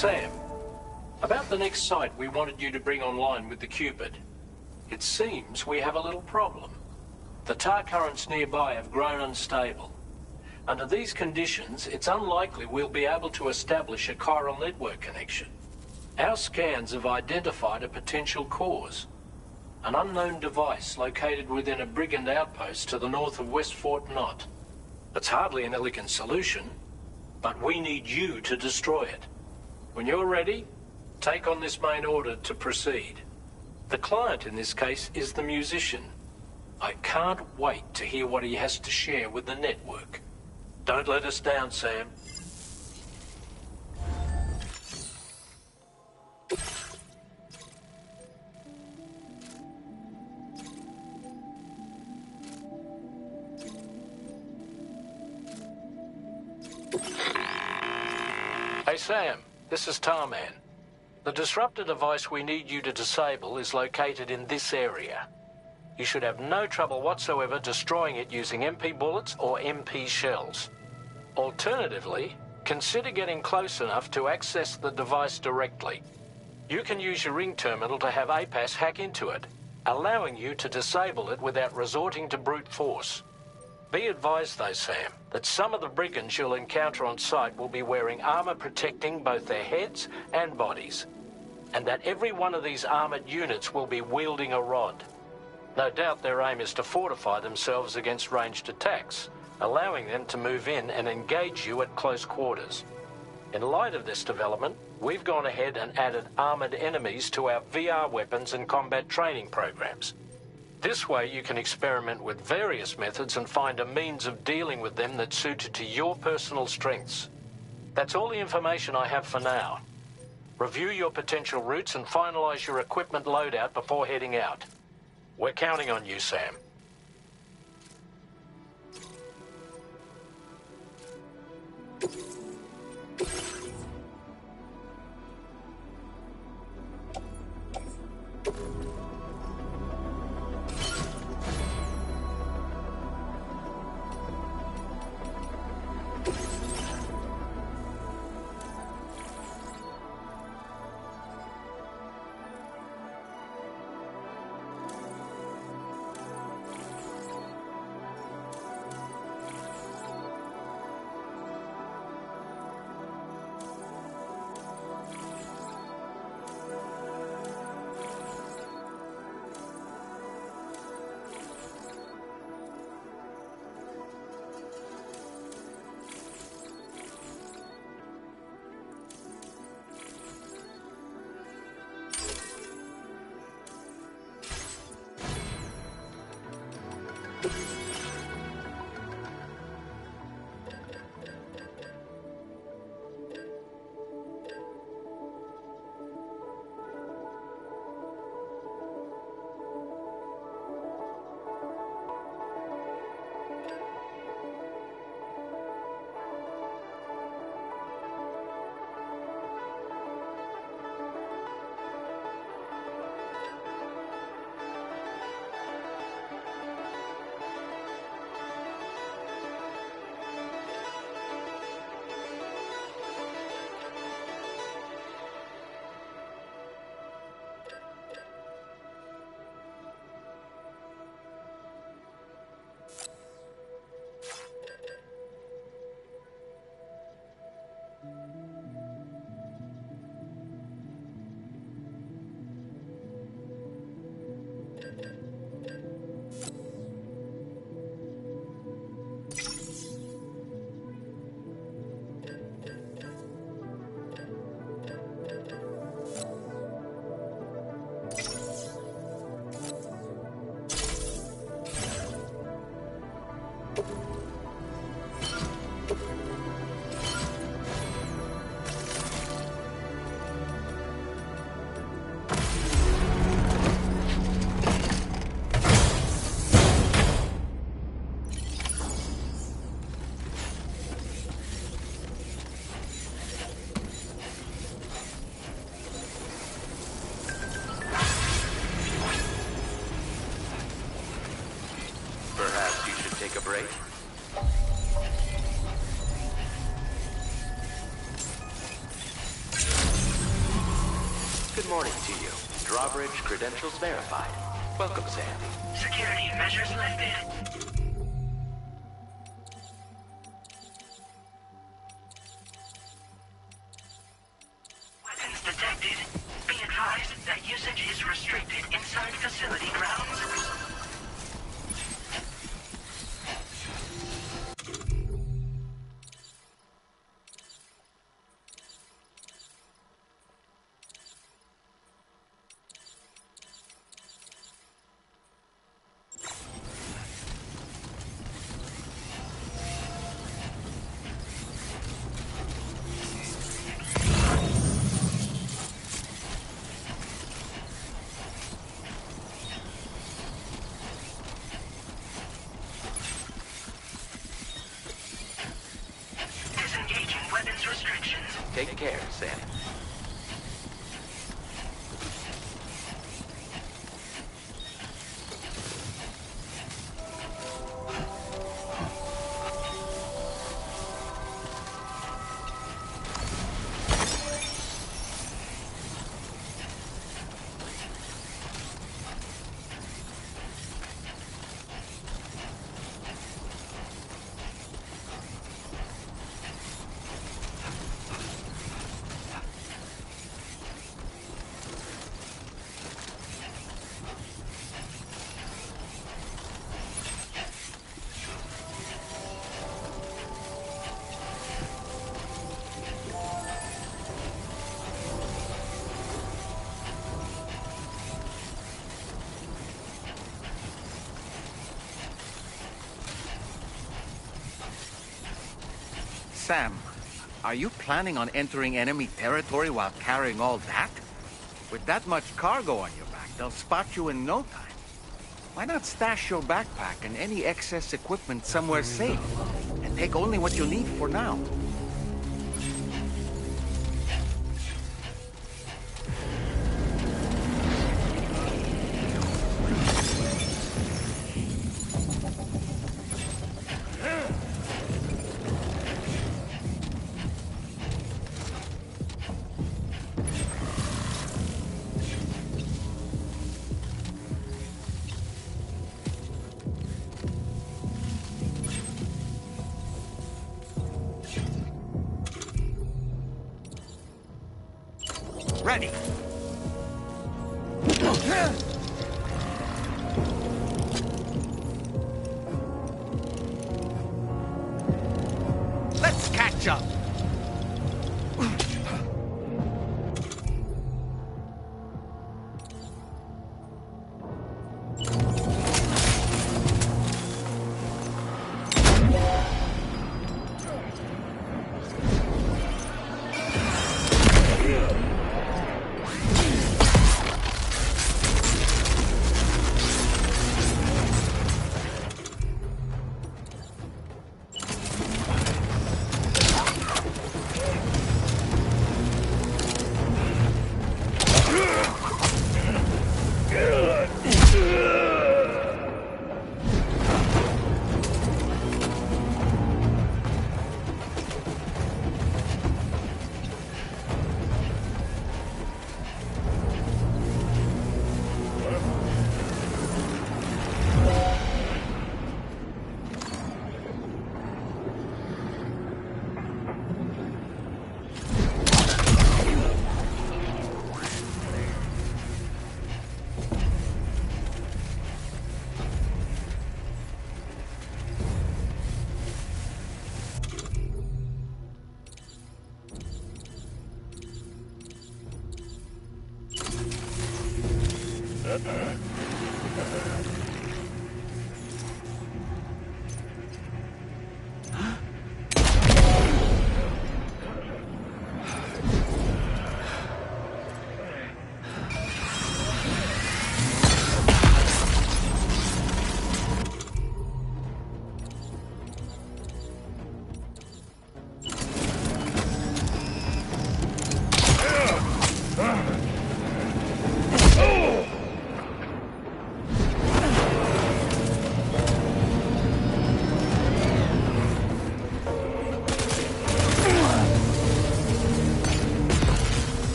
Sam, about the next site we wanted you to bring online with the Cupid. It seems we have a little problem. The tar currents nearby have grown unstable. Under these conditions, it's unlikely we'll be able to establish a chiral network connection. Our scans have identified a potential cause. An unknown device located within a brigand outpost to the north of West Fort Knot. It's hardly an elegant solution, but we need you to destroy it. When you're ready, take on this main order to proceed. The client in this case is the musician. I can't wait to hear what he has to share with the network. Don't let us down, Sam. Hey Sam, this is Tarman. The disruptor device we need you to disable is located in this area. You should have no trouble whatsoever destroying it using MP bullets or MP shells. Alternatively, consider getting close enough to access the device directly. You can use your ring terminal to have APAS hack into it, allowing you to disable it without resorting to brute force. Be advised though, Sam, that some of the brigands you'll encounter on site will be wearing armor protecting both their heads and bodies, and that every one of these armored units will be wielding a rod. No doubt their aim is to fortify themselves against ranged attacks, allowing them to move in and engage you at close quarters. In light of this development, we've gone ahead and added armored enemies to our VR weapons and combat training programs. This way you can experiment with various methods and find a means of dealing with them that's suited to your personal strengths. That's all the information I have for now. Review your potential routes and finalize your equipment loadout before heading out. We're counting on you, Sam. Take a break. morning to you. Drawbridge credentials verified. Welcome, Sam. Security measures lifted. Weapons detected. Be advised that usage is restricted inside facility grounds. Take care, Sam. Sam, are you planning on entering enemy territory while carrying all that? With that much cargo on your back, they'll spot you in no time. Why not stash your backpack and any excess equipment somewhere safe, and take only what you need for now? Ready. Let's catch up.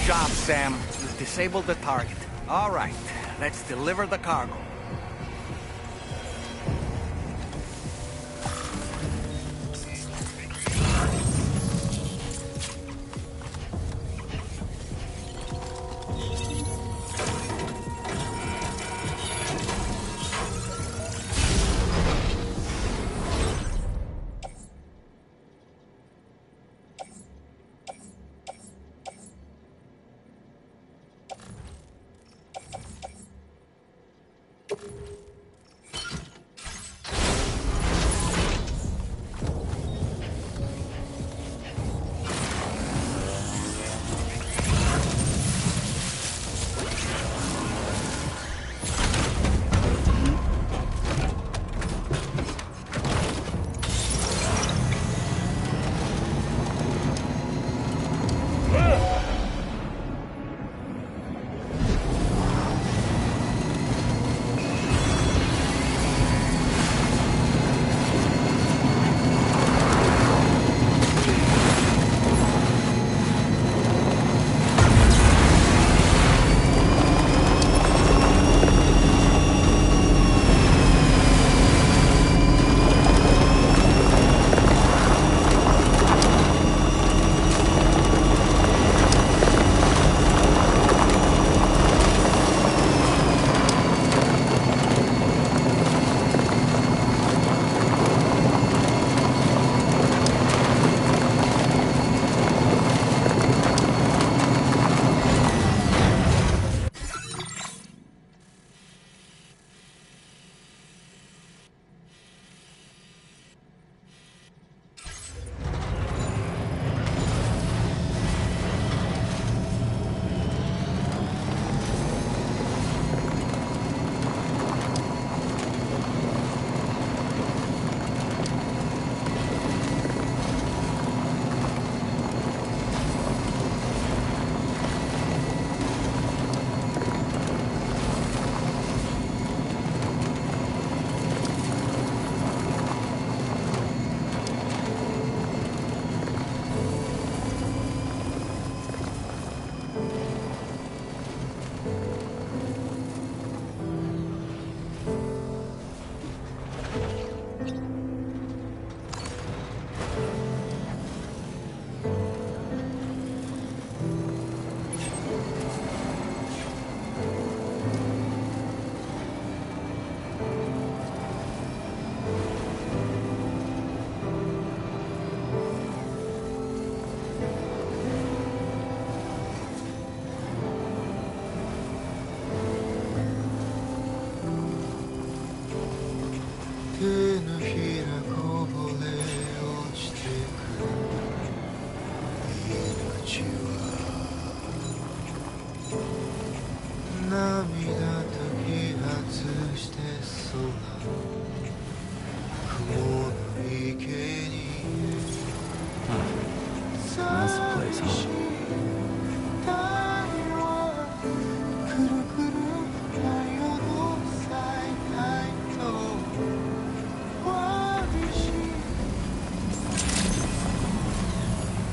job, Sam. You've disabled the target. All right, let's deliver the cargo. That's the place, huh?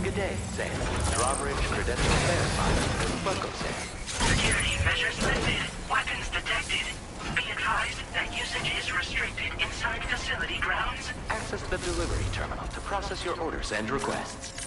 Good day, Sam. Drawbridge credentials verified. Welcome, Sam. Security measures lifted. Weapons detected. Be advised that usage is restricted inside facility grounds. Access the delivery terminal to process your orders and requests.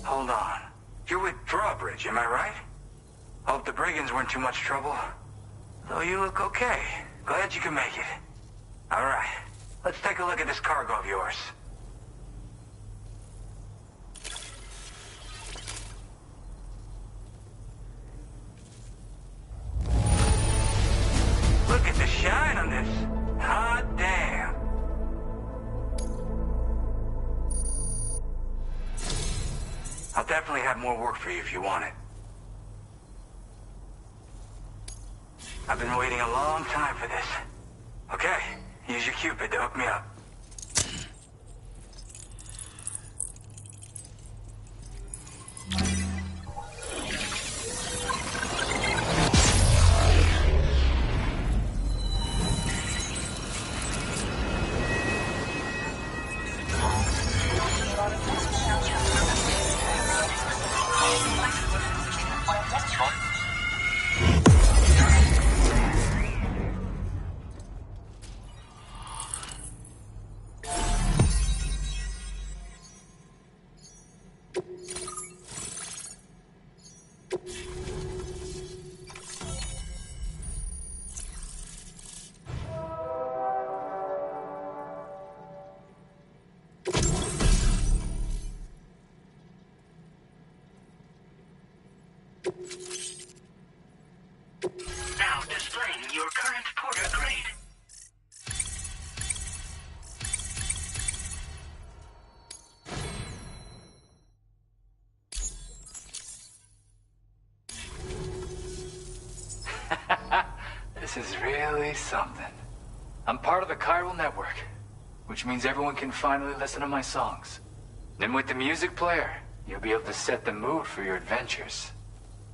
Hold on. You're with Drawbridge, am I right? Hope the brigands weren't too much trouble. Though you look okay. Glad you can make it. All right. Let's take a look at this cargo of yours. Look at the shine on this. Hot damn. I'll definitely have more work for you if you want it. I've been waiting a long time for this. Okay, use your Cupid to hook me up. Now displaying your current porter grade. This is really something. I'm part of the chiral network, which means everyone can finally listen to my songs. Then with the music player, you'll be able to set the mood for your adventures.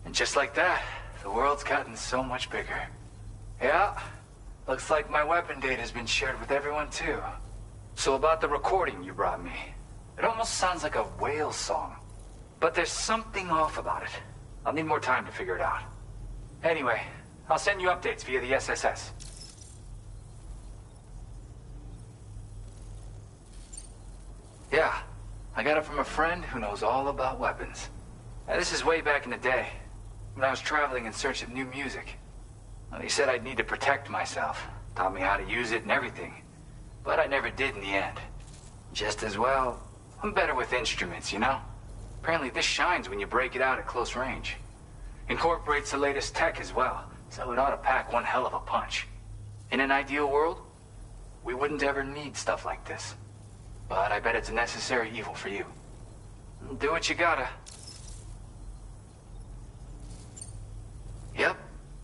And just like that, the world's gotten so much bigger. Yeah, looks like my weapon data has been shared with everyone too. So about the recording you brought me, it almost sounds like a whale song. But there's something off about it. I'll need more time to figure it out. Anyway, I'll send you updates via the SSS. Yeah, I got it from a friend who knows all about weapons. Now, this is way back in the day, when I was traveling in search of new music. Well, he said I'd need to protect myself, taught me how to use it and everything. But I never did in the end. Just as well, I'm better with instruments, you know? Apparently this shines when you break it out at close range. Incorporates the latest tech as well, so it ought to pack one hell of a punch. In an ideal world, we wouldn't ever need stuff like this. But I bet it's a necessary evil for you. Do what you gotta. Yep,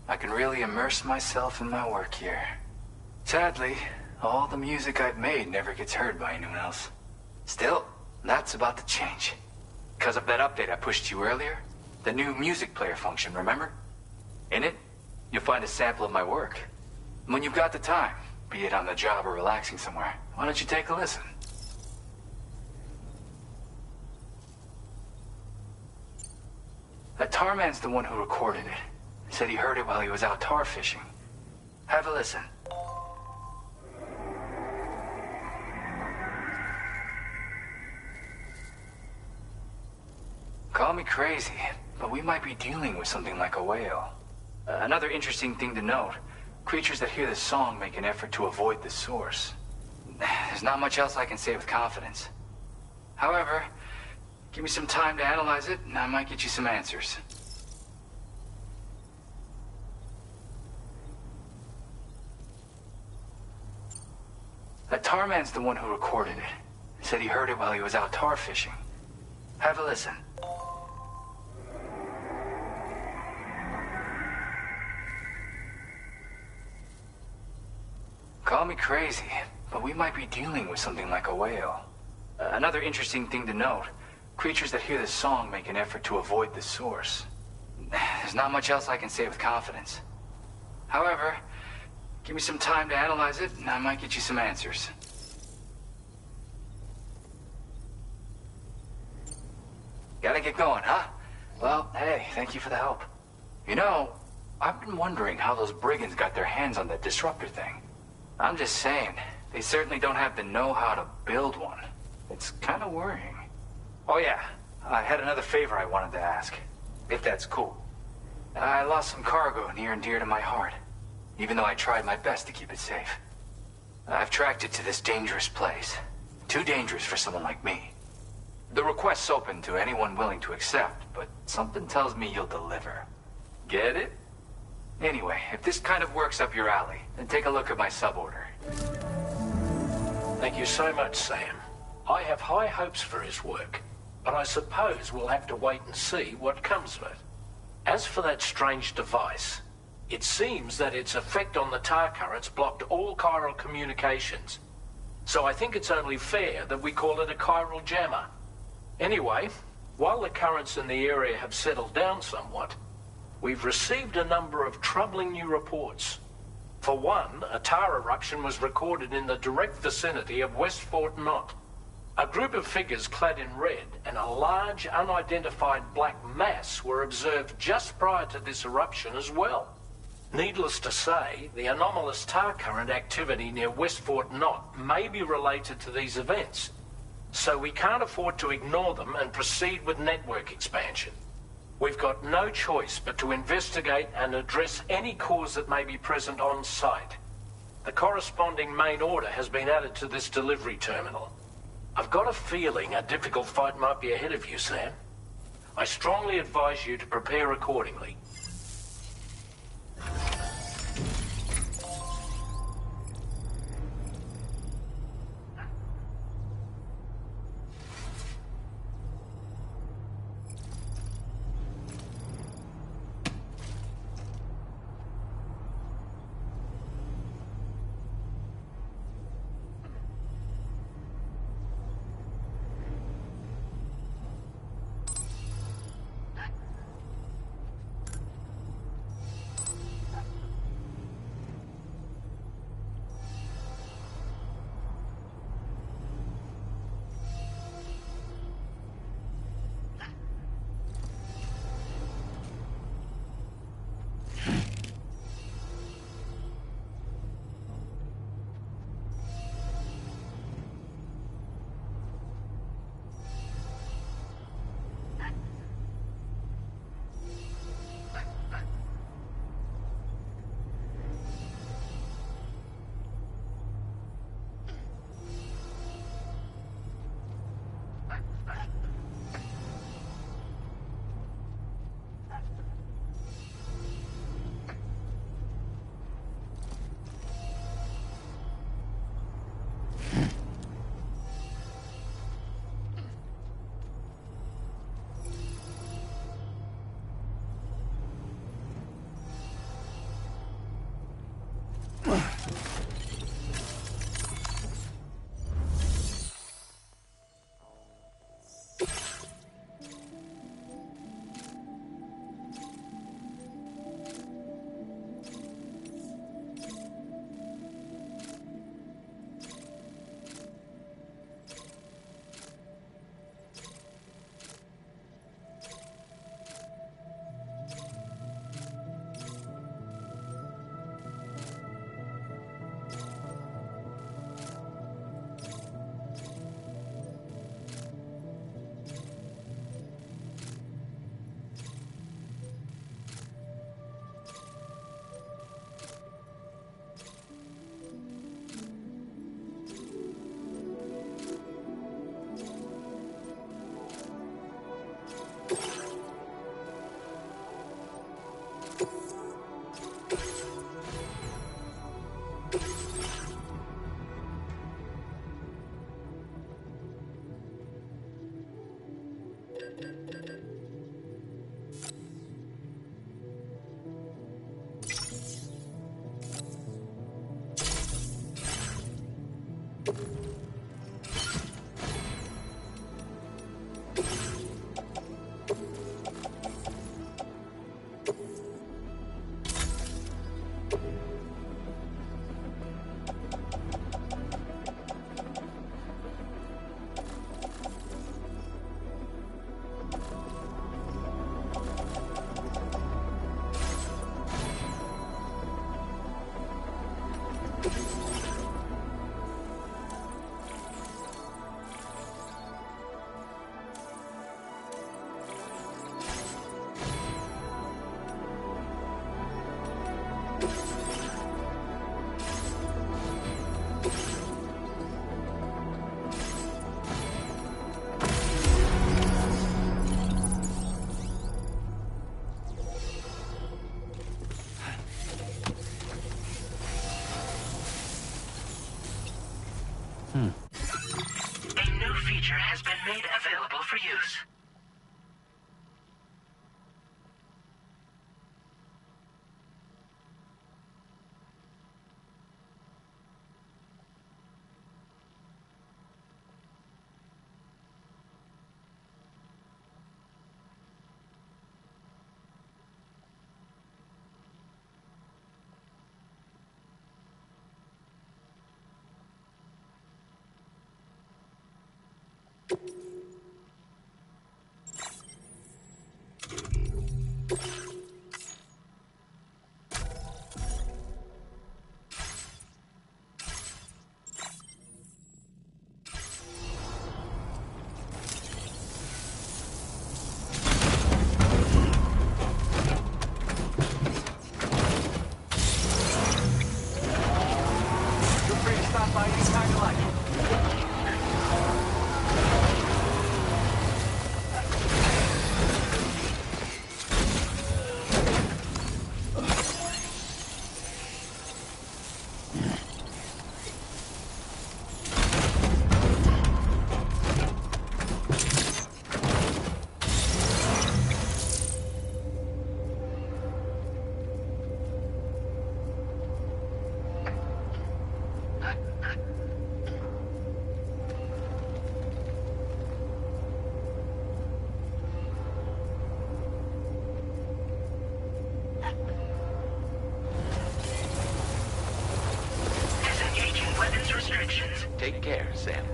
I can really immerse myself in my work here. Sadly, all the music I've made never gets heard by anyone else. Still, that's about to change. Because of that update I pushed you earlier, the new music player function, remember? In it, you'll find a sample of my work. When you've got the time, be it on the job or relaxing somewhere, why don't you take a listen? That tar man's the one who recorded it. Said he heard it while he was out tar fishing. Have a listen. Call me crazy, but we might be dealing with something like a whale. Another interesting thing to note, creatures that hear this song make an effort to avoid the source. There's not much else I can say with confidence. However, give me some time to analyze it, and I might get you some answers. That tar man's the one who recorded it. He said he heard it while he was out tar fishing. Have a listen. Call me crazy, but we might be dealing with something like a whale. Another interesting thing to note, creatures that hear the song make an effort to avoid the source. There's not much else I can say with confidence. However, give me some time to analyze it, and I might get you some answers. Gotta get going, huh? Well, hey, thank you for the help. You know, I've been wondering how those brigands got their hands on that disruptor thing. I'm just saying, they certainly don't have the know-how to build one. It's kind of worrying. Oh yeah, I had another favor I wanted to ask, if that's cool. I lost some cargo near and dear to my heart, even though I tried my best to keep it safe. I've tracked it to this dangerous place. Too dangerous for someone like me. The request's open to anyone willing to accept, but something tells me you'll deliver. Get it? Anyway, if this kind of works up your alley, then take a look at my suborder. Thank you so much, Sam. I have high hopes for his work, but I suppose we'll have to wait and see what comes of it. As for that strange device, it seems that its effect on the tar currents blocked all chiral communications. So I think it's only fair that we call it a chiral jammer. Anyway, while the currents in the area have settled down somewhat, we've received a number of troubling new reports. For one, a tar eruption was recorded in the direct vicinity of West Fort Knot. A group of figures clad in red and a large unidentified black mass were observed just prior to this eruption as well. Needless to say, the anomalous tar current activity near West Fort Knot may be related to these events, so we can't afford to ignore them and proceed with network expansion. We've got no choice but to investigate and address any cause that may be present on site. The corresponding main order has been added to this delivery terminal. I've got a feeling a difficult fight might be ahead of you, Sam. I strongly advise you to prepare accordingly. A new feature has been made available for use. Feel free to stop by anytime you like. Disengaging weapons restrictions. Take care, Sam.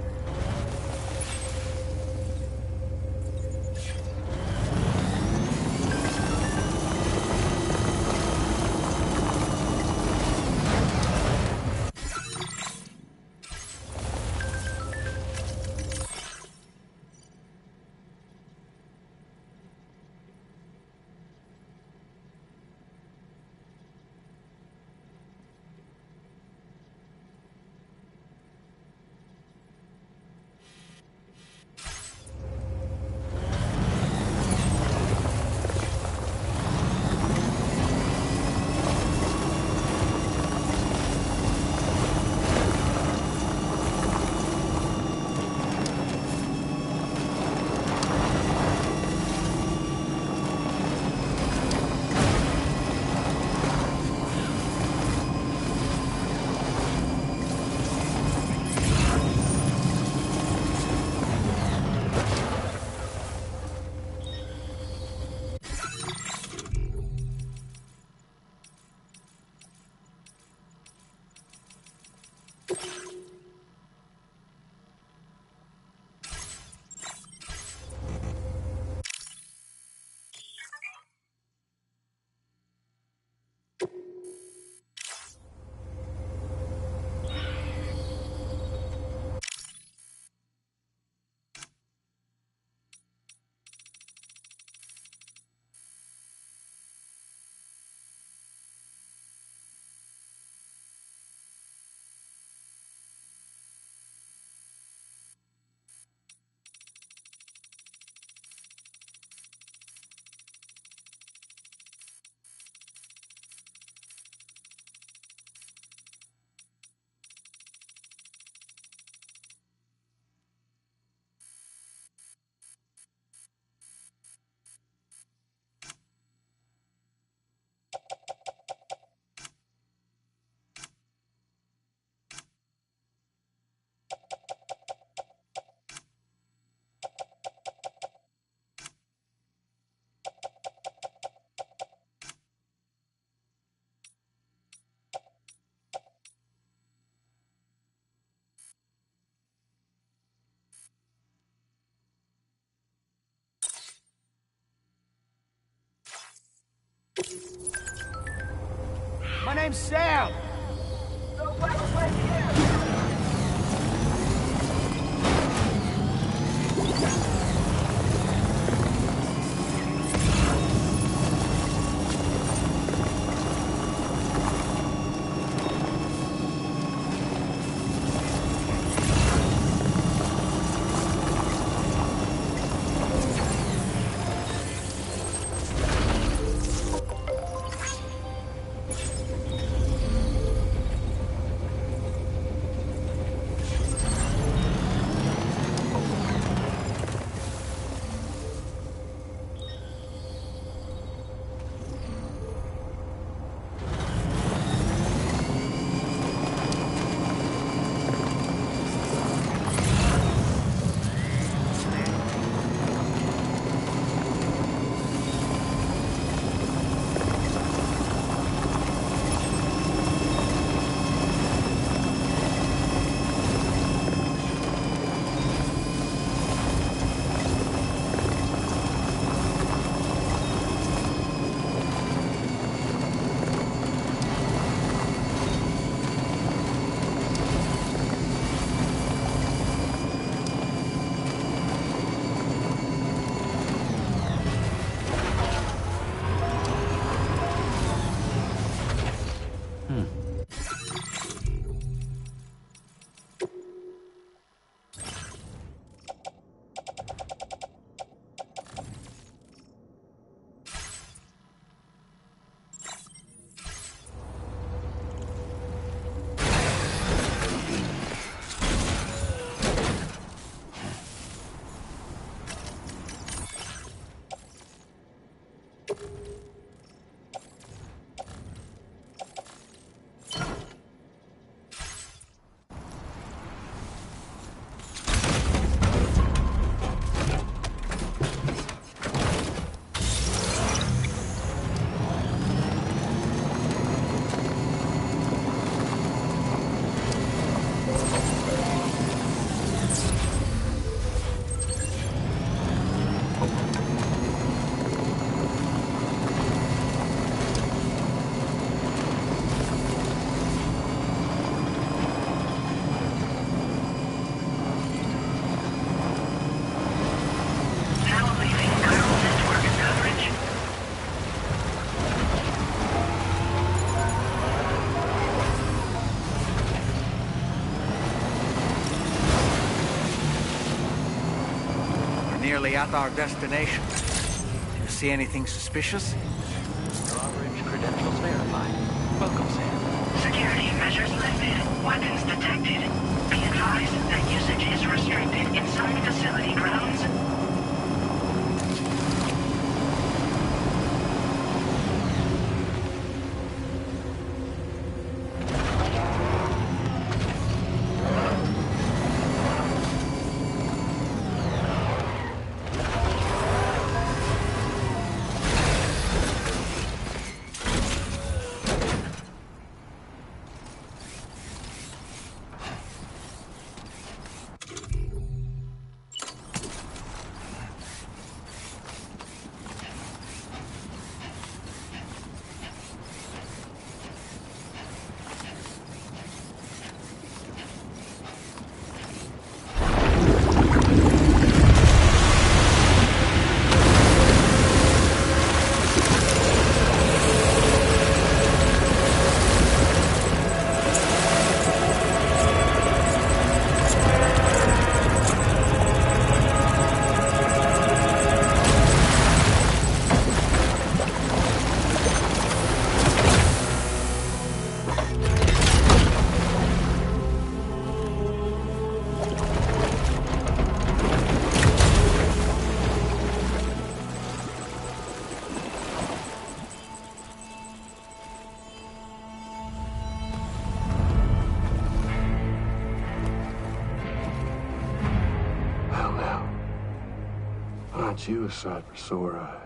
My name's Sam. nearly at our destination. Do you see anything suspicious? Drawbridge credentials verified. Welcome, Sam. Security measures lifted. Weapons detected. Be advised that usage is restricted inside facility grounds. Aren't you a sight for sore eyes?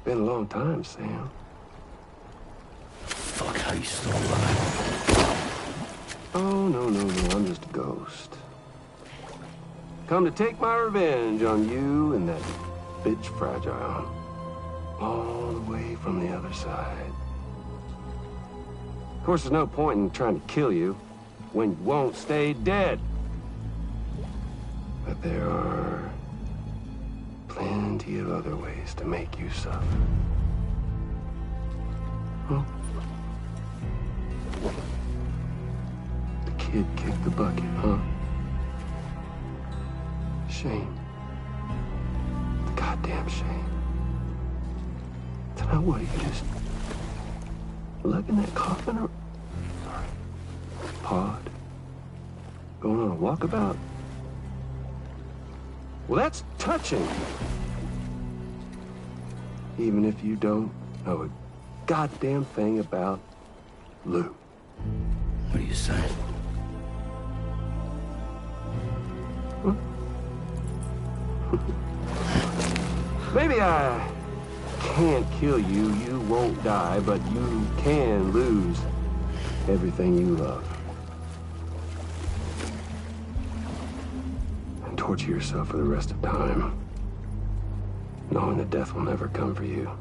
Been a long time, Sam. Fuck, how you still alive? Oh, no, I'm just a ghost. Come to take my revenge on you and that bitch Fragile. All the way from the other side. Of course, there's no point in trying to kill you when you won't stay dead. But there are plenty of other ways to make you suffer. Huh? The kid kicked the bucket, huh? Shame. Goddamn shame. Then what, you just lug in that coffin or pod? Going on a walkabout? Well, that's touching. Even if you don't know a goddamn thing about Lou. What are you saying? Huh? Maybe I can't kill you, you won't die, but you can lose everything you love. And torture yourself for the rest of time, knowing that death will never come for you.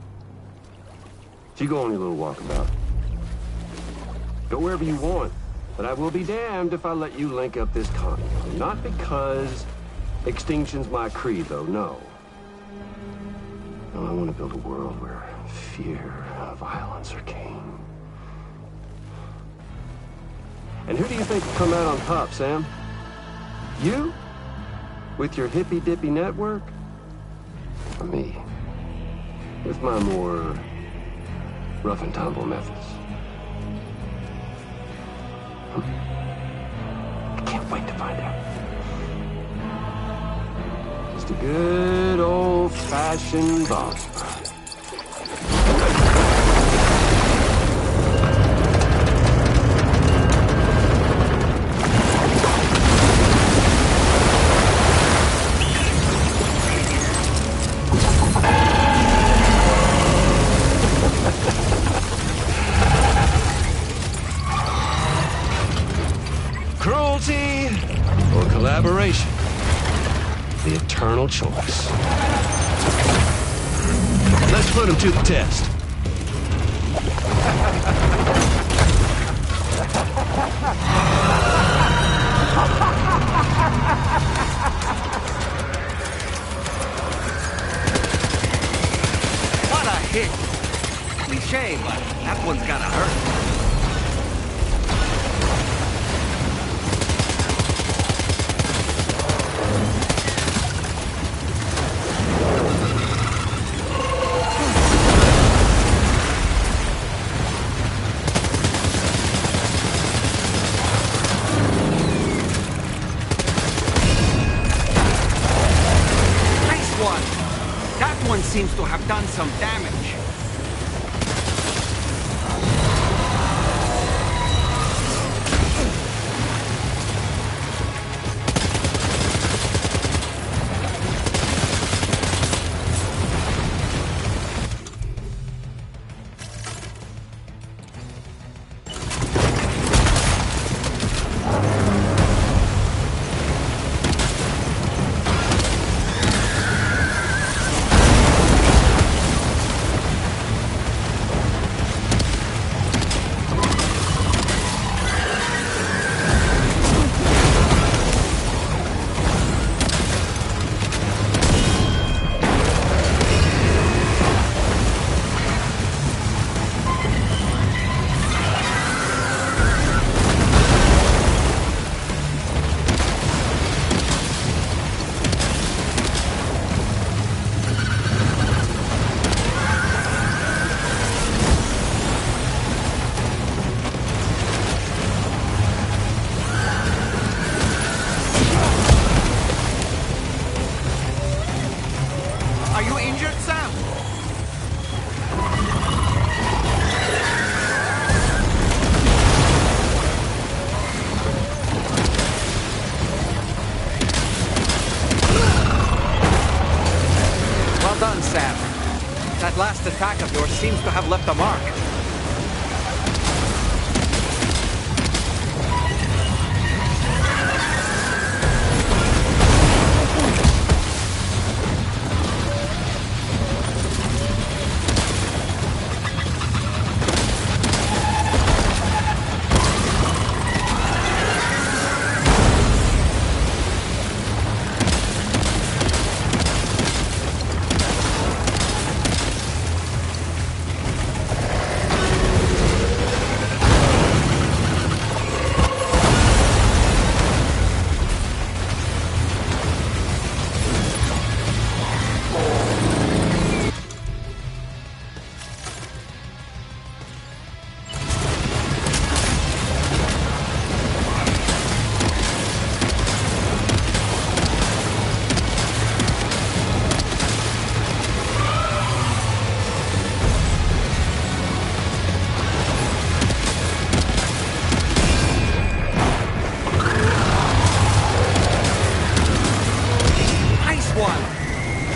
So you go on your little walkabout. Go wherever you want, but I will be damned if I let you link up this continent. Not because extinction's my creed, though, no. No, I want to build a world where fear and violence are king. And who do you think will come out on top, Sam? You? With your hippy-dippy network? Or me? With my more rough and tumble methods? I can't wait to find out. Just a good old-fashioned boss fight. Cruelty or collaboration? The eternal choice. Let's put him to the test. What a hit! Cliché, but that one's gotta hurt. one! That one seems to have done some damage. Are you injured, Sam? Well done, Sam. That last attack of yours seems to have left a mark.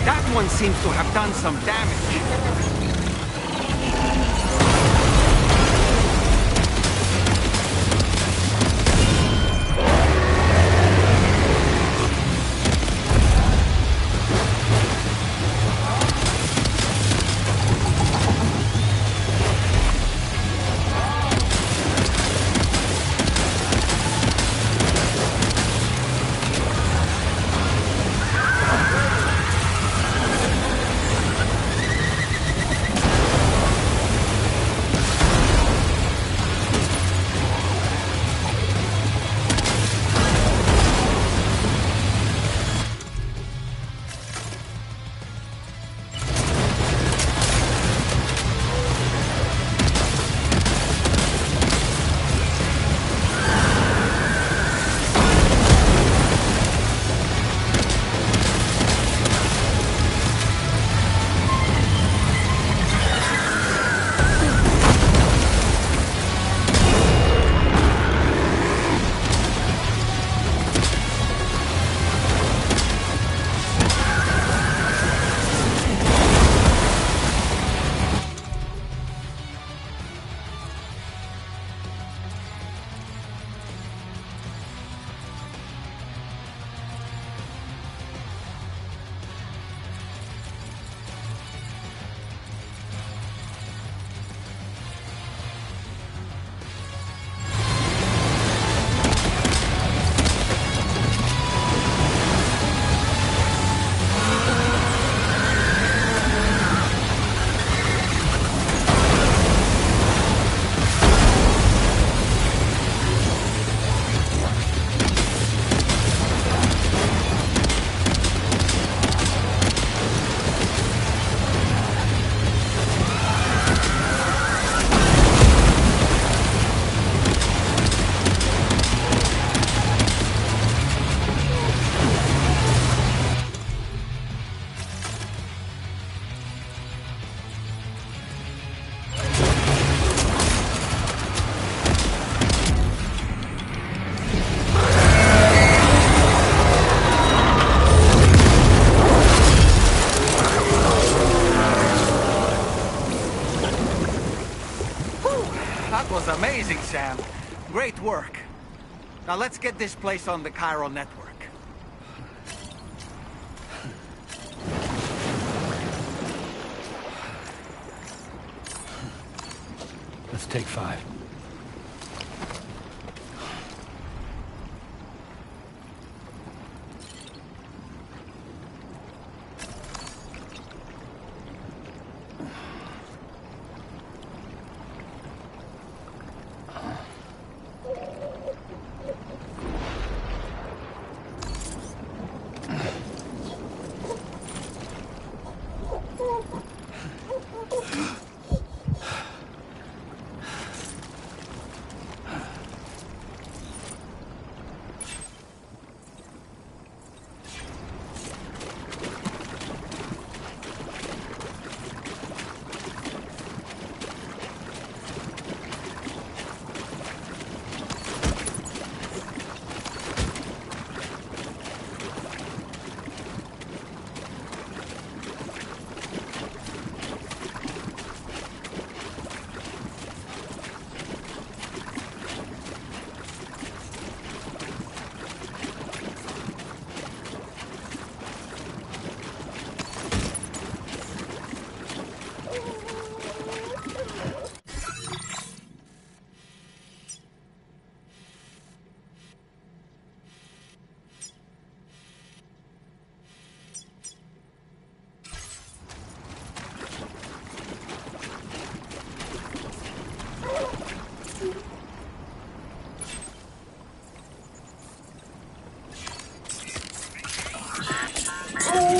That one seems to have done some damage. Amazing, Sam. Great work. Now let's get this place on the chiral network. Let's take 5.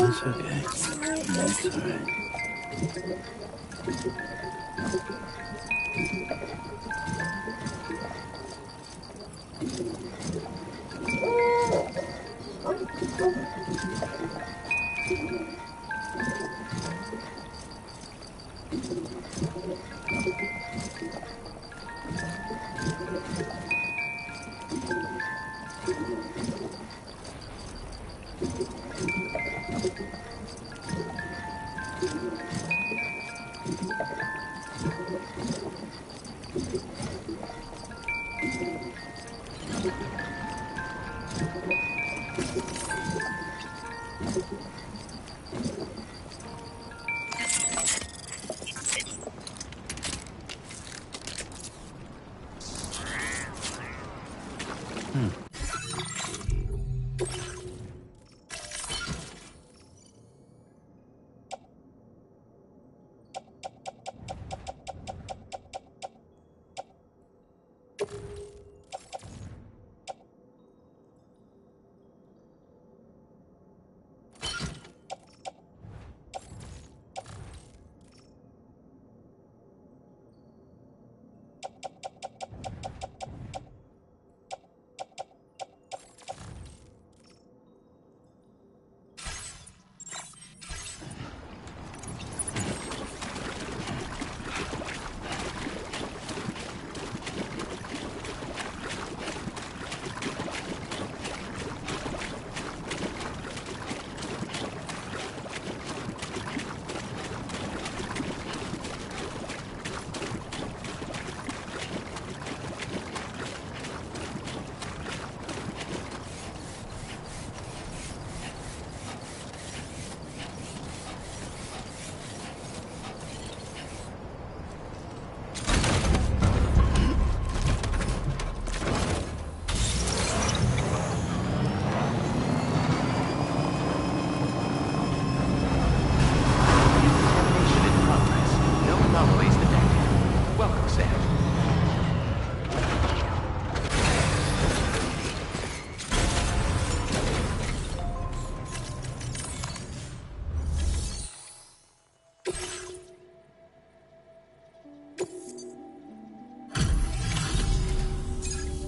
It's okay. It's all right.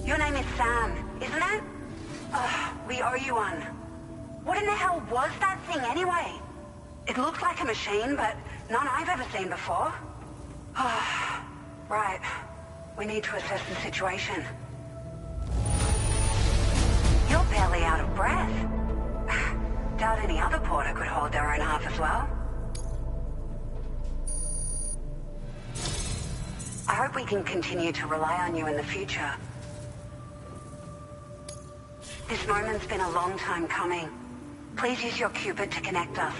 Your name is Sam, isn't it? We owe you one. What in the hell was that thing anyway? It looked like a machine, but none I've ever seen before. Right. We need to assess the situation. You're barely out of breath. Doubt any other porter could hold their own half as well. I hope we can continue to rely on you in the future. This moment's been a long time coming. Please use your Cupid to connect us.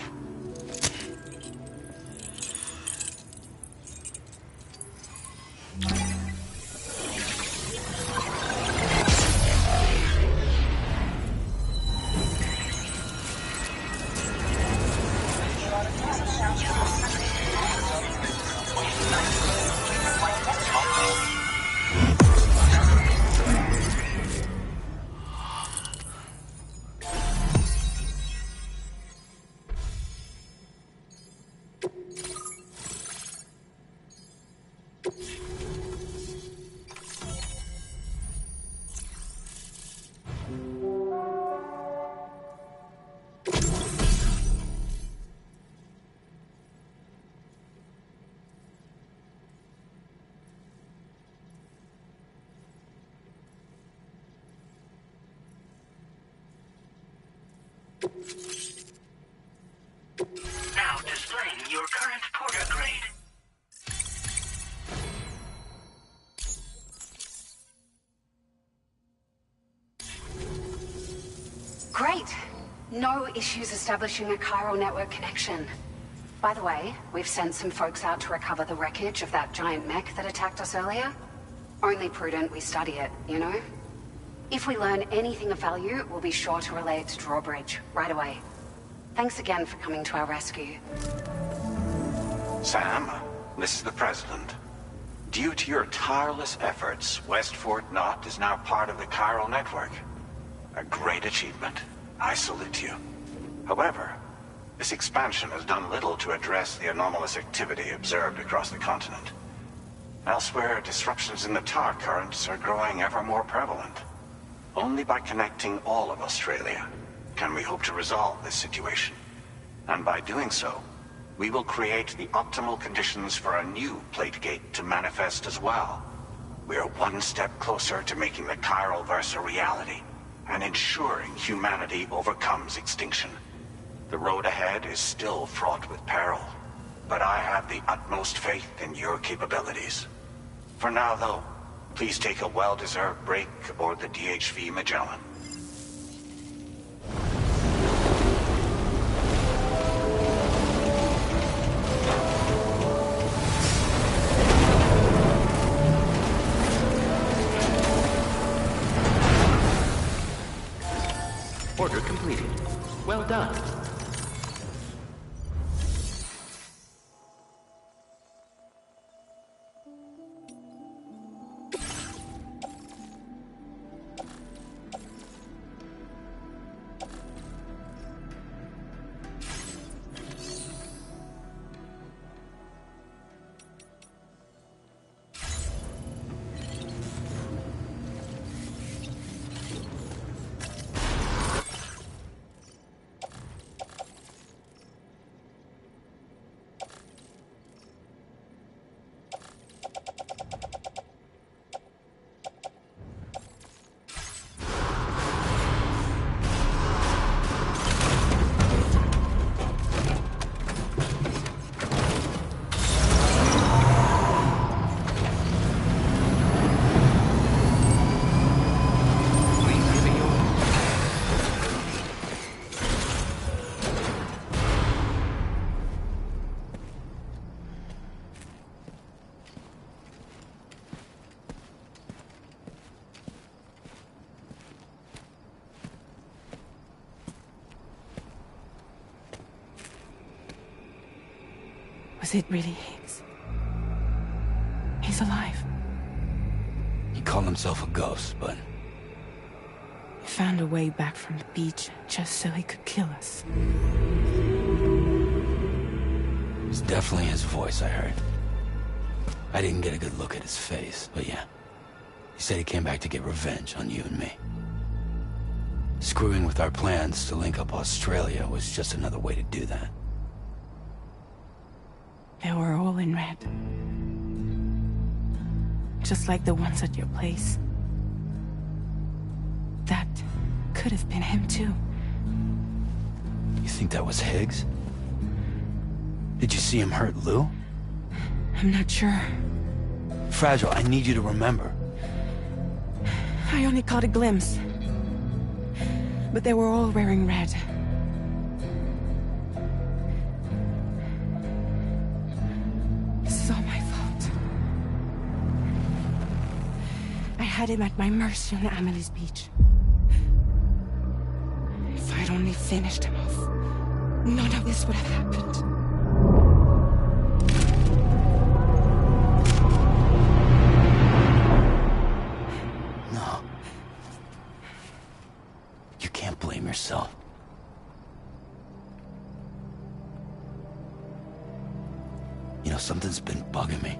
Now displaying your current Porter grade. Great. No issues establishing a chiral network connection. By the way, we've sent some folks out to recover the wreckage of that giant mech that attacked us earlier. Only prudent we study it, you know? If we learn anything of value, we'll be sure to relay it to Drawbridge right away. Thanks again for coming to our rescue. Sam, this is the President. Due to your tireless efforts, West Fort Knot is now part of the chiral network. A great achievement. I salute you. However, this expansion has done little to address the anomalous activity observed across the continent. Elsewhere, disruptions in the tar currents are growing ever more prevalent. Only by connecting all of Australia can we hope to resolve this situation. And by doing so, we will create the optimal conditions for a new plate gate to manifest as well. We are one step closer to making the chiral verse a reality, and ensuring humanity overcomes extinction. The road ahead is still fraught with peril, but I have the utmost faith in your capabilities. For now, though, please take a well-deserved break aboard the DHV Magellan. Order completed. Well done. Was it really Higgs? He's alive. He called himself a ghost, but... He found a way back from the beach just so he could kill us. It was definitely his voice I heard. I didn't get a good look at his face, but yeah. He said he came back to get revenge on you and me. Screwing with our plans to link up Australia was just another way to do that. They were all in red. Just like the ones at your place. That could have been him too. You think that was Higgs? Did you see him hurt Lou? I'm not sure. Fragile, I need you to remember. I only caught a glimpse. But they were all wearing red. This is all my fault. I had him at my mercy on Amelie's beach. If I'd only finished him off, none of this would have happened. No. You can't blame yourself. You know, something's been bugging me.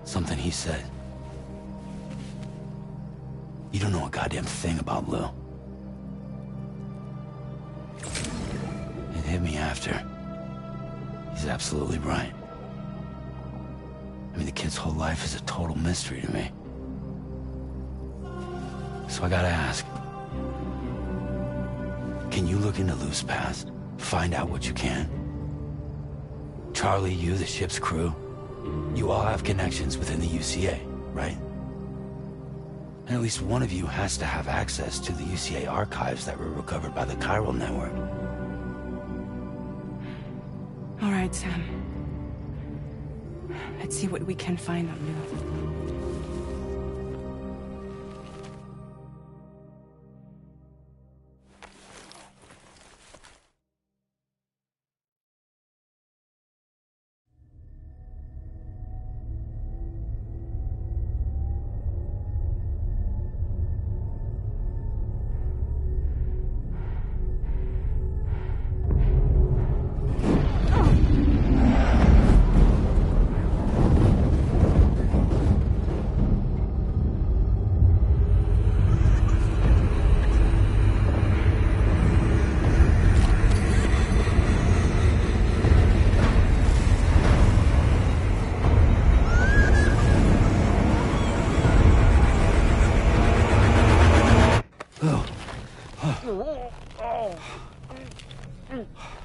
Something he said. You don't know a goddamn thing about Lou. It hit me after. He's absolutely right. I mean, the kid's whole life is a total mystery to me. So I gotta ask. Can you look into Lou's past? Find out what you can? Charlie, you, the ship's crew, you all have connections within the UCA, right? And at least one of you has to have access to the UCA archives that were recovered by the Chiral Network. All right, Sam. Let's see what we can find on Lou.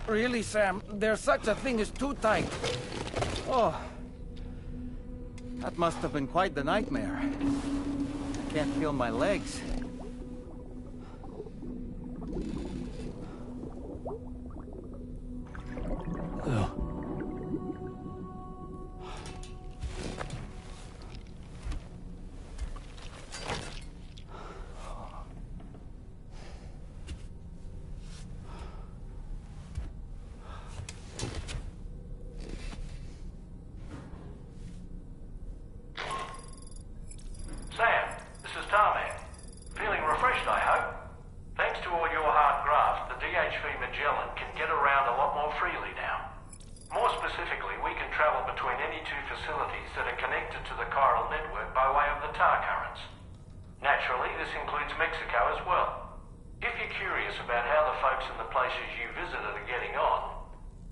Really, Sam? There's such a thing as too tight. Oh. That must have been quite the nightmare. I can't feel my legs. Lou. Sam, this is Tarman. Feeling refreshed, I hope? Thanks to all your hard graft, the DHV Magellan can get around a lot more freely now. More specifically, we can travel between any two facilities that are connected to the chiral network by way of the tar currents. Naturally, this includes Mexico as well. If you're curious about how the folks in the places you visited are getting on,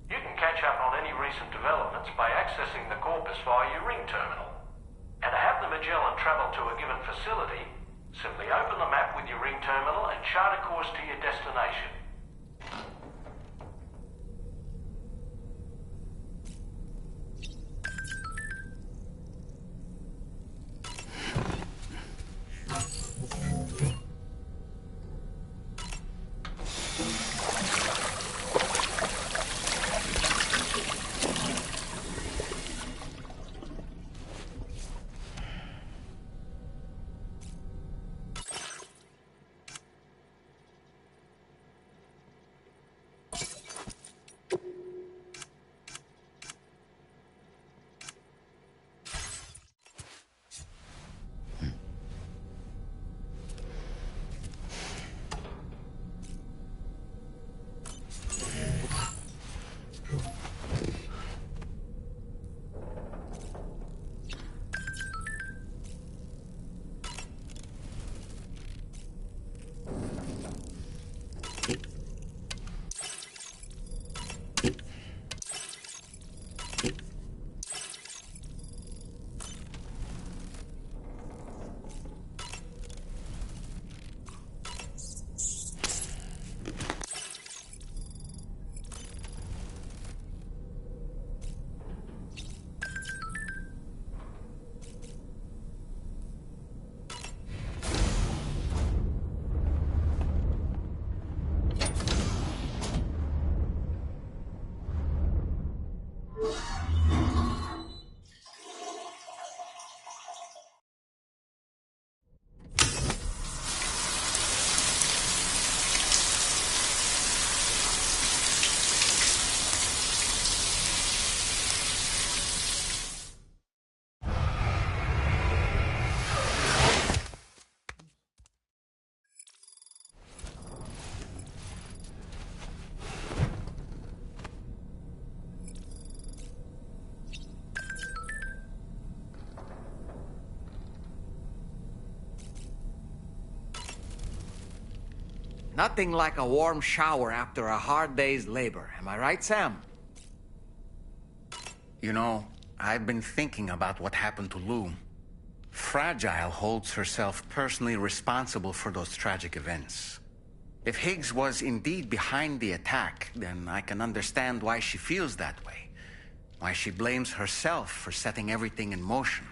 you can catch up on any recent developments by accessing the corpus via your ring terminal. And to have the Magellan travel to a given facility, simply open the map with your ring terminal and chart a course to your destination. Nothing like a warm shower after a hard day's labor. Am I right, Sam? You know, I've been thinking about what happened to Lou. Fragile holds herself personally responsible for those tragic events. If Higgs was indeed behind the attack, then I can understand why she feels that way. Why she blames herself for setting everything in motion.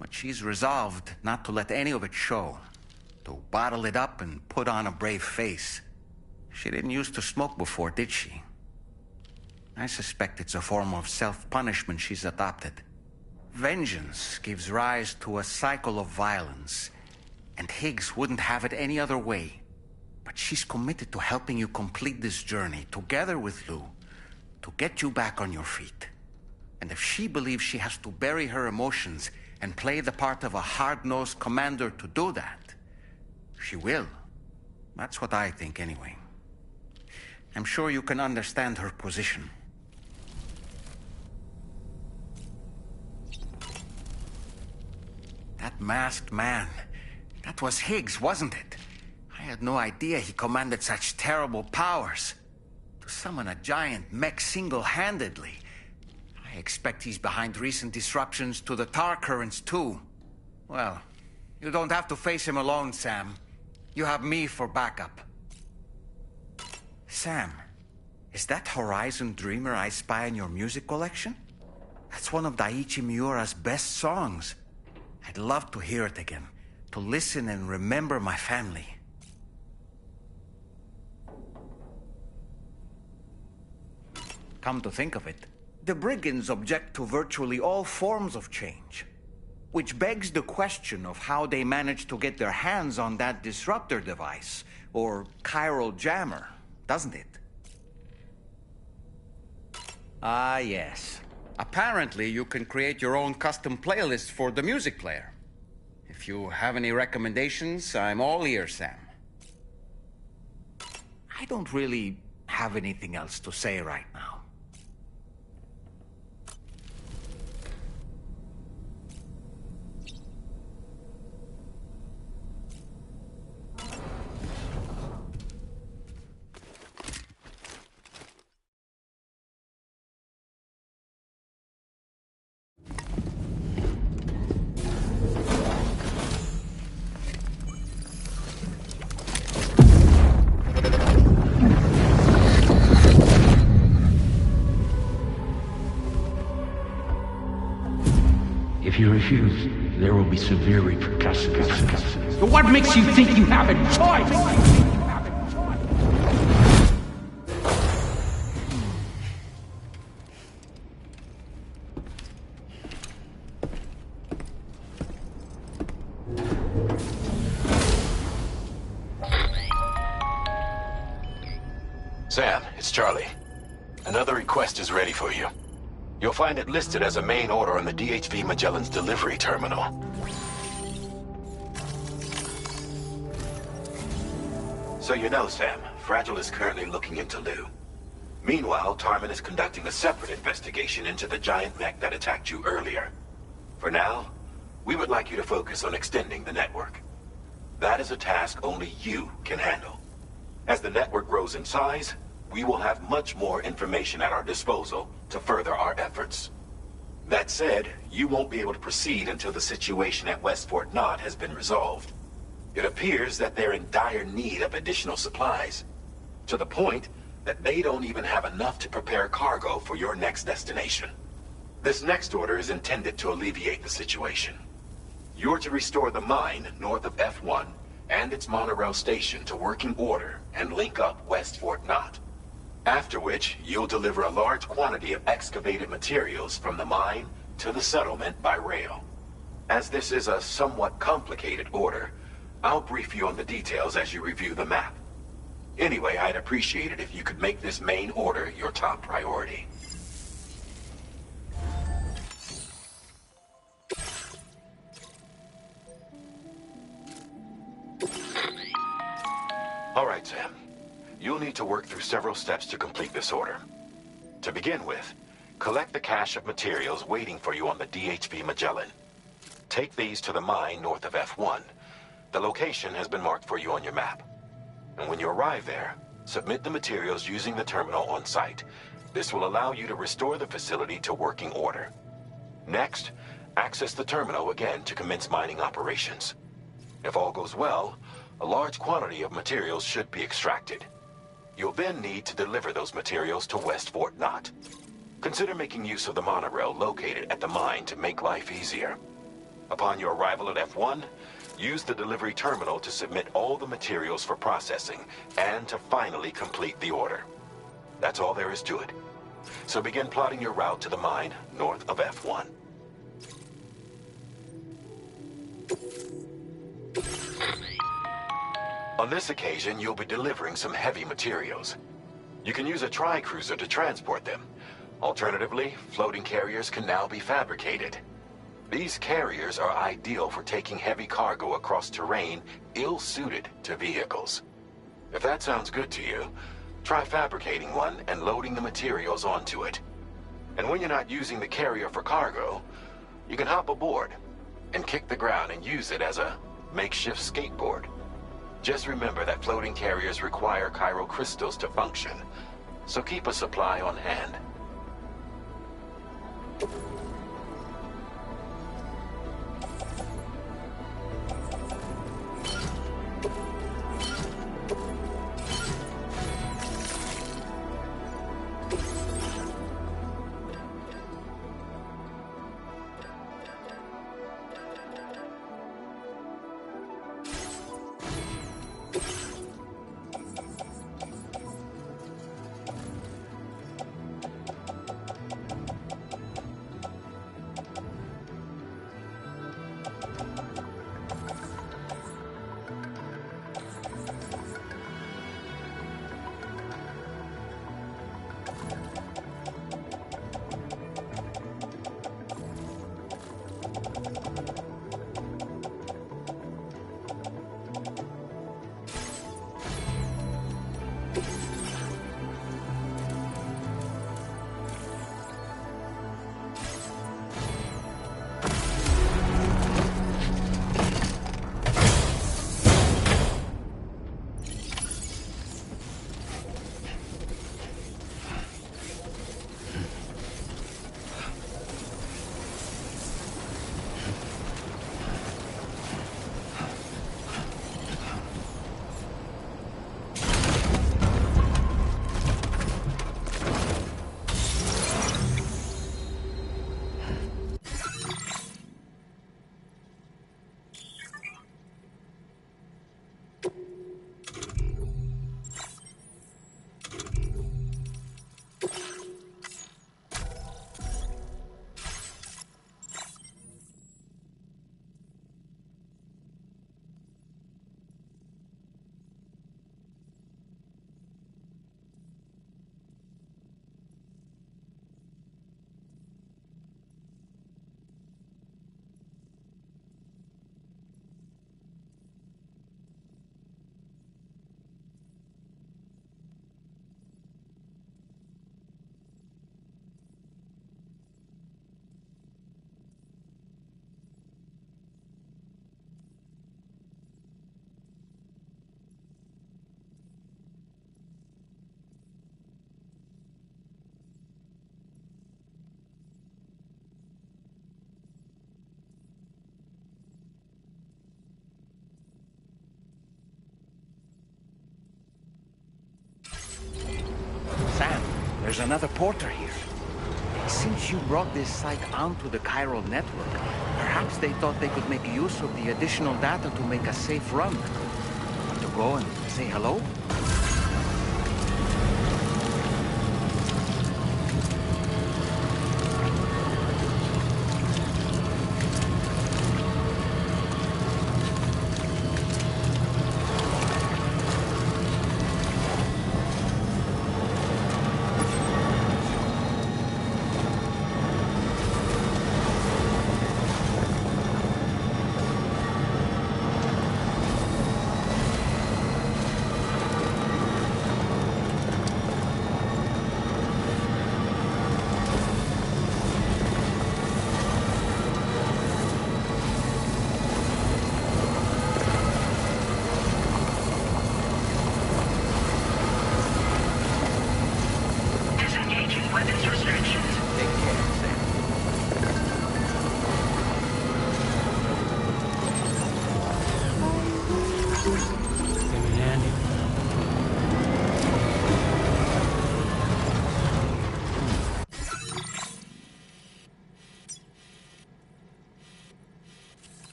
But she's resolved not to let any of it show. To bottle it up and put on a brave face. She didn't used to smoke before, did she? I suspect it's a form of self-punishment she's adopted. Vengeance gives rise to a cycle of violence, and Higgs wouldn't have it any other way. But she's committed to helping you complete this journey, together with Lou, to get you back on your feet. And if she believes she has to bury her emotions and play the part of a hard-nosed commander to do that, she will. That's what I think, anyway. I'm sure you can understand her position. That masked man, that was Higgs, wasn't it? I had no idea he commanded such terrible powers. To summon a giant mech single-handedly. I expect he's behind recent disruptions to the tar currents, too. Well, you don't have to face him alone, Sam. You have me for backup. Sam, is that Horizon Dreamer I spy in your music collection? That's one of Daiichi Miura's best songs. I'd love to hear it again, to listen and remember my family. Come to think of it, the brigands object to virtually all forms of change. Which begs the question of how they managed to get their hands on that disruptor device, or chiral jammer, doesn't it? Ah, yes. Apparently, you can create your own custom playlist for the music player. If you have any recommendations, I'm all ears, Sam. I don't really have anything else to say right now. If you refuse, there will be severe repercussions. But what makes you think you have a choice? Sam, it's Charlie. Another request is ready for you. You'll find it listed as a main order on the DHV Magellan's delivery terminal. So you know, Sam, Fragile is currently looking into Lou. Meanwhile, Tarman is conducting a separate investigation into the giant mech that attacked you earlier. For now, we would like you to focus on extending the network. That is a task only you can handle. As the network grows in size, we will have much more information at our disposal to further our efforts. That said, you won't be able to proceed until the situation at West Fort Knott has been resolved. It appears that they're in dire need of additional supplies, to the point that they don't even have enough to prepare cargo for your next destination. This next order is intended to alleviate the situation. You're to restore the mine north of F1 and its monorail station to working order and link up West Fort Knott. After which, you'll deliver a large quantity of excavated materials from the mine to the settlement by rail. As this is a somewhat complicated order, I'll brief you on the details as you review the map. Anyway, I'd appreciate it if you could make this main order your top priority. All right, Sam. You'll need to work through several steps to complete this order. To begin with, collect the cache of materials waiting for you on the DHV Magellan. Take these to the mine north of F1. The location has been marked for you on your map. And when you arrive there, submit the materials using the terminal on site. This will allow you to restore the facility to working order. Next, access the terminal again to commence mining operations. If all goes well, a large quantity of materials should be extracted. You'll then need to deliver those materials to West Fort Knott. Consider making use of the monorail located at the mine to make life easier. Upon your arrival at F1, use the delivery terminal to submit all the materials for processing and to finally complete the order. That's all there is to it. So begin plotting your route to the mine north of F1. On this occasion, you'll be delivering some heavy materials. You can use a tri-cruiser to transport them. Alternatively, floating carriers can now be fabricated. These carriers are ideal for taking heavy cargo across terrain ill-suited to vehicles. If that sounds good to you, try fabricating one and loading the materials onto it. And when you're not using the carrier for cargo, you can hop aboard and kick the ground and use it as a makeshift skateboard. Just remember that floating carriers require chiral crystals to function, so keep a supply on hand. Sam, there's another porter here. Since you brought this site onto the chiral network, perhaps they thought they could make use of the additional data to make a safe run. Want to go and say hello?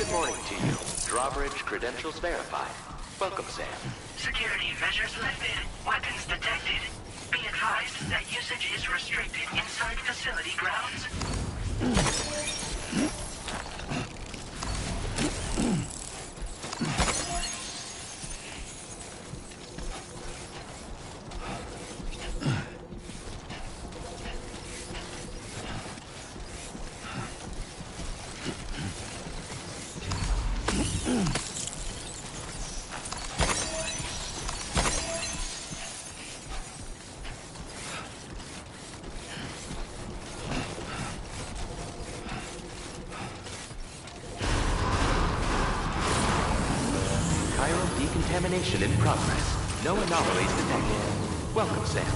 Reporting to you. Drawbridge credentials verified. Welcome, Sam. Security measures lifted. Weapons detected. Be advised that usage is restricted inside facility grounds. Decontamination in progress. No anomalies detected. Welcome, Sam.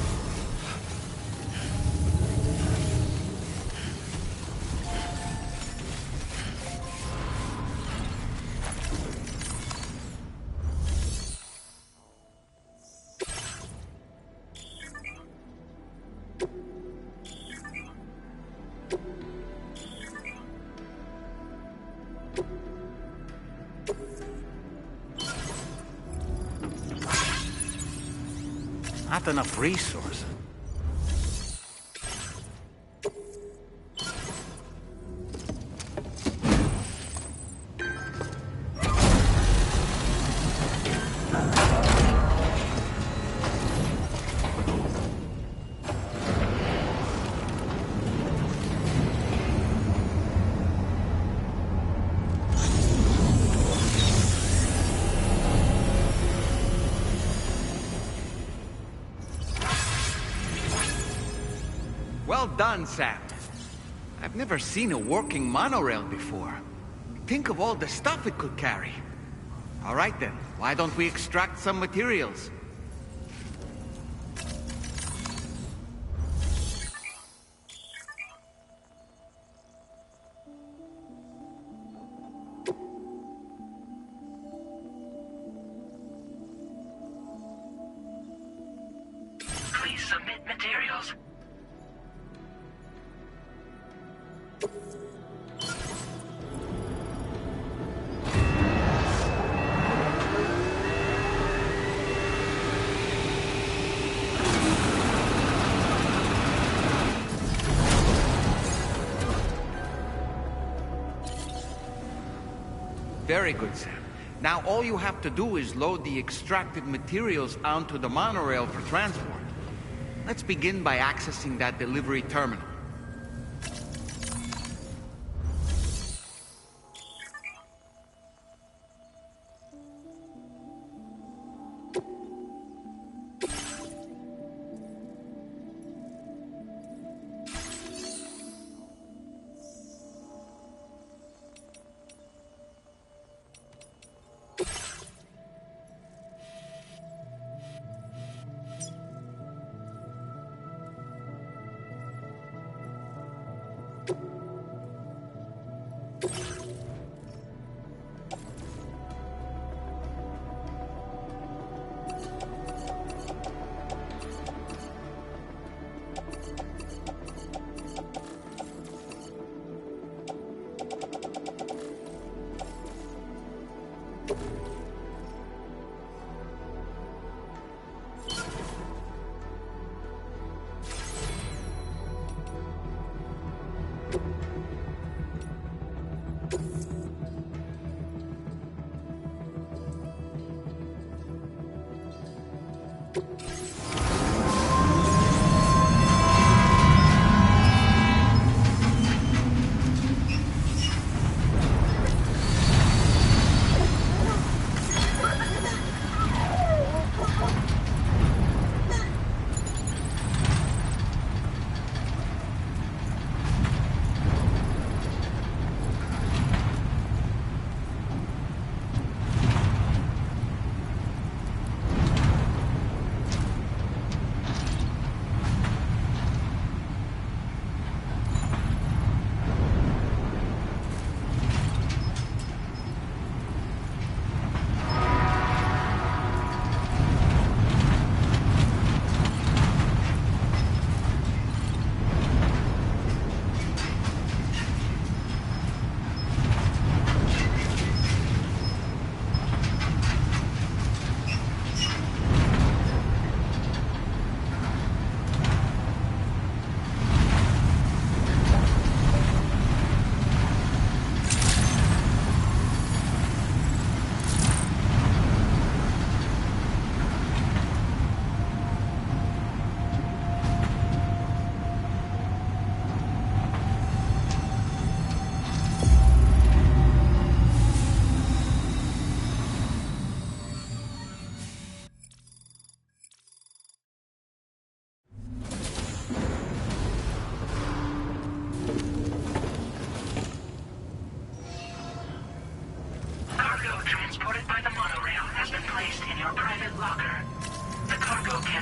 Not enough resources. Well done, Sam. I've never seen a working monorail before. Think of all the stuff it could carry. All right then, why don't we extract some materials? Please submit materials. Very good, Sam. Now all you have to do is load the extracted materials onto the monorail for transport. Let's begin by accessing that delivery terminal.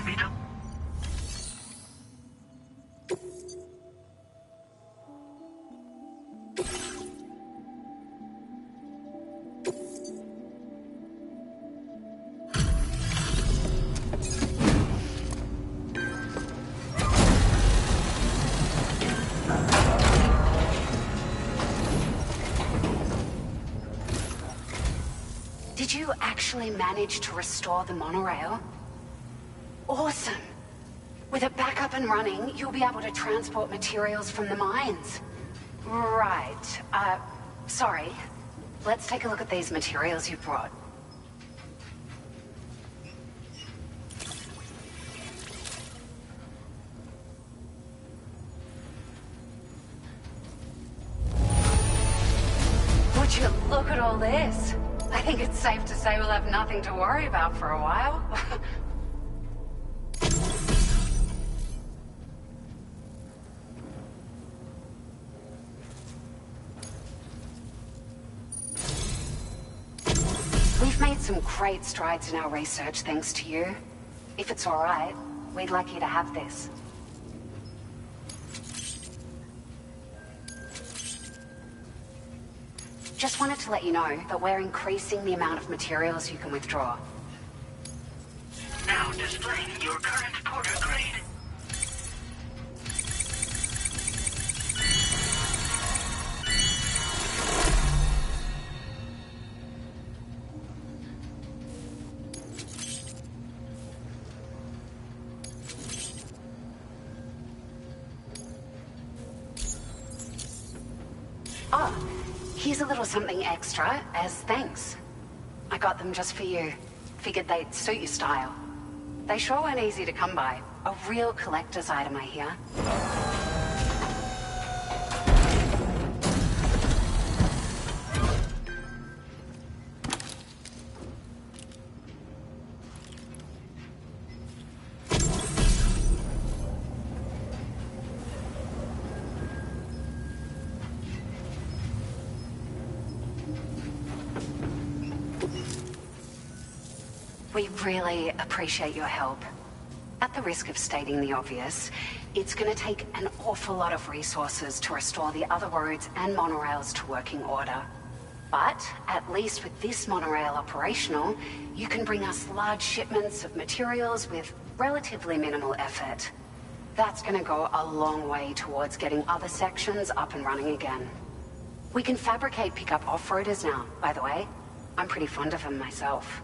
can be done. Did you actually manage to restore the monorail? Awesome! With it back up and running, you'll be able to transport materials from the mines. Right. Sorry. Let's take a look at these materials you brought. Would you look at all this? I think it's safe to say we'll have nothing to worry about for a while. We've made some great strides in our research thanks to you. If it's all right, we'd like you to have this. Just wanted to let you know that we're increasing the amount of materials you can withdraw. Now displaying your current porter grade. Ah, here's a little something extra as thanks. I got them just for you. Figured they'd suit your style. They sure weren't easy to come by. A real collector's item, I hear. We really appreciate your help. At the risk of stating the obvious, it's going to take an awful lot of resources to restore the other roads and monorails to working order. But at least with this monorail operational, you can bring us large shipments of materials with relatively minimal effort. That's going to go a long way towards getting other sections up and running again. We can fabricate pickup off-roaders now, by the way. I'm pretty fond of them myself.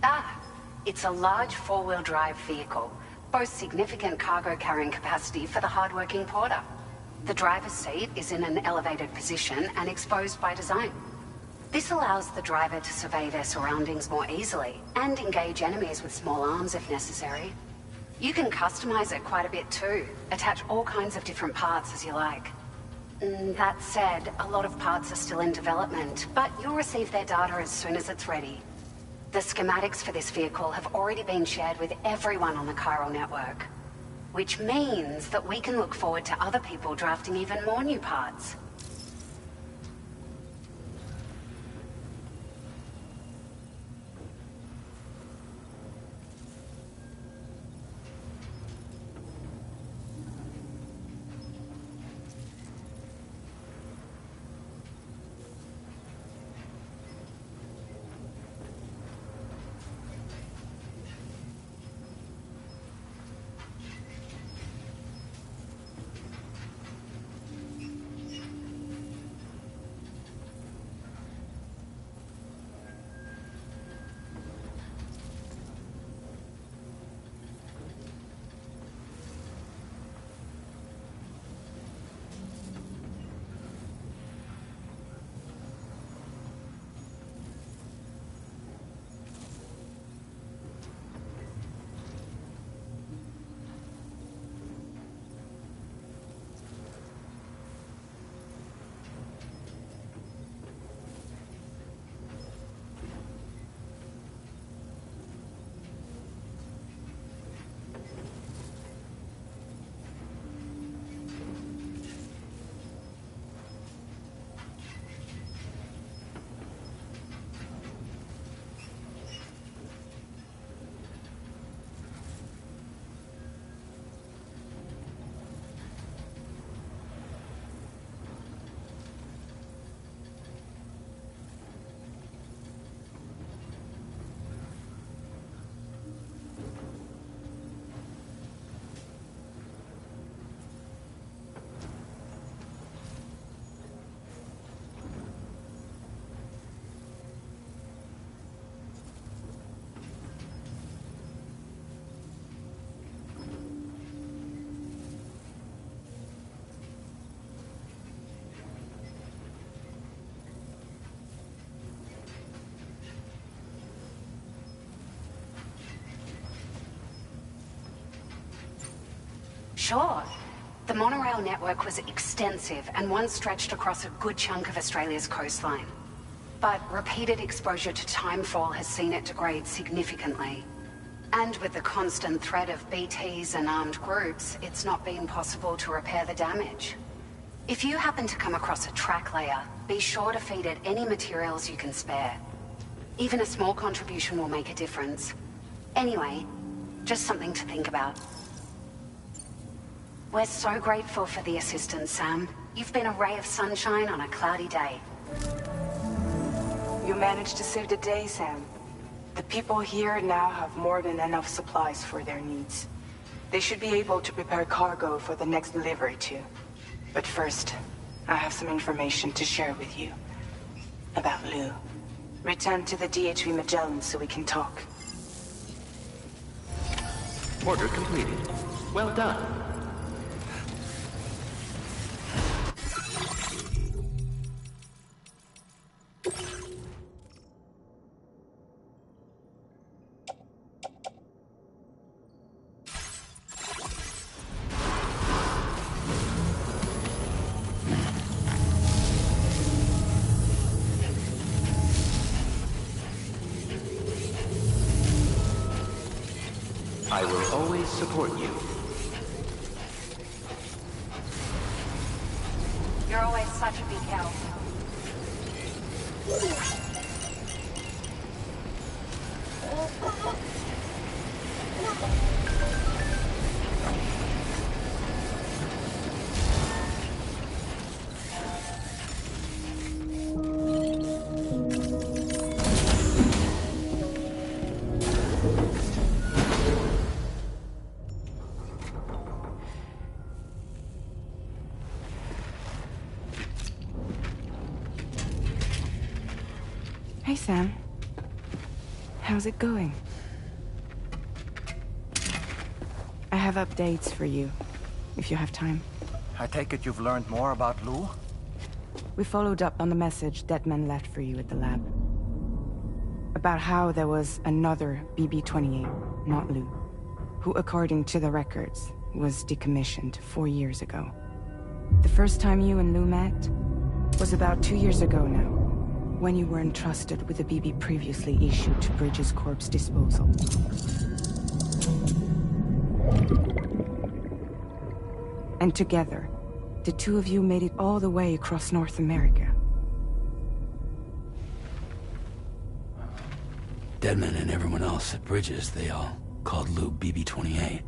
Ah, it's a large four-wheel drive vehicle, boasts significant cargo carrying capacity for the hard-working porter. The driver's seat is in an elevated position and exposed by design. This allows the driver to survey their surroundings more easily and engage enemies with small arms if necessary. You can customize it quite a bit too, attach all kinds of different parts as you like. That said, a lot of parts are still in development, but you'll receive their data as soon as it's ready. The schematics for this vehicle have already been shared with everyone on the chiral network, which means that we can look forward to other people drafting even more new parts. Sure. The monorail network was extensive and once stretched across a good chunk of Australia's coastline. But repeated exposure to timefall has seen it degrade significantly. And with the constant threat of BTs and armed groups, it's not been possible to repair the damage. If you happen to come across a track layer, be sure to feed it any materials you can spare. Even a small contribution will make a difference. Anyway, just something to think about. We're so grateful for the assistance, Sam. You've been a ray of sunshine on a cloudy day. You managed to save the day, Sam. The people here now have more than enough supplies for their needs. They should be able to prepare cargo for the next delivery too. But first, I have some information to share with you. About Lou. Return to the DHV Magellan so we can talk. Order completed. Well done. I will always support you. You're always such a big help. Hey, Sam. How's it going? I have updates for you, if you have time. I take it you've learned more about Lou? We followed up on the message Deadman left for you at the lab. About how there was another BB-28, not Lou, who, according to the records, was decommissioned 4 years ago. The first time you and Lou met was about 2 years ago now, when you were entrusted with a BB previously issued to Bridges Corp's disposal. And together, the two of you made it all the way across North America. Deadman and everyone else at Bridges, they all called Lou BB-28.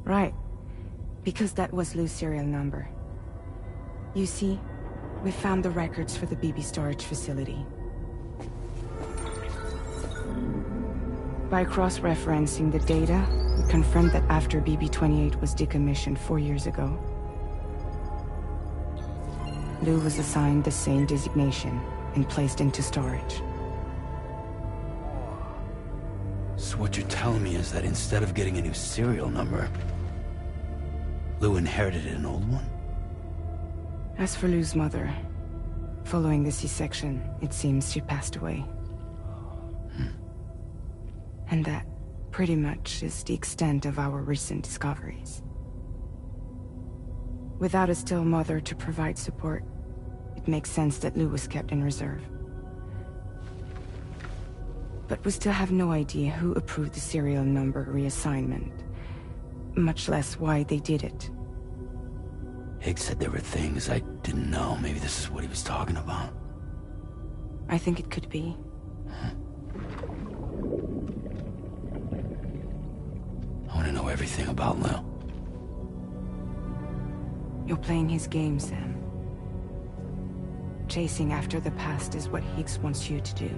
Right. Because that was Lou's serial number. You see, we found the records for the BB storage facility. By cross-referencing the data, we confirmed that after BB-28 was decommissioned 4 years ago, Lou was assigned the same designation and placed into storage. So what you're telling me is that instead of getting a new serial number, Lou inherited an old one? As for Lou's mother, following the C-section, it seems she passed away. And that, pretty much, is the extent of our recent discoveries. Without a still mother to provide support, it makes sense that Lou was kept in reserve. But we still have no idea who approved the serial number reassignment, much less why they did it. Higgs said there were things I didn't know. Maybe this is what he was talking about. I think it could be. I want to know everything about Lou. You're playing his game, Sam. Chasing after the past is what Higgs wants you to do.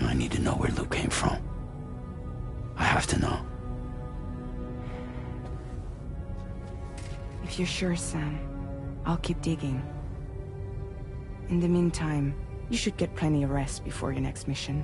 I need to know where Lou came from. I have to know. If you're sure, Sam, I'll keep digging. In the meantime, you should get plenty of rest before your next mission.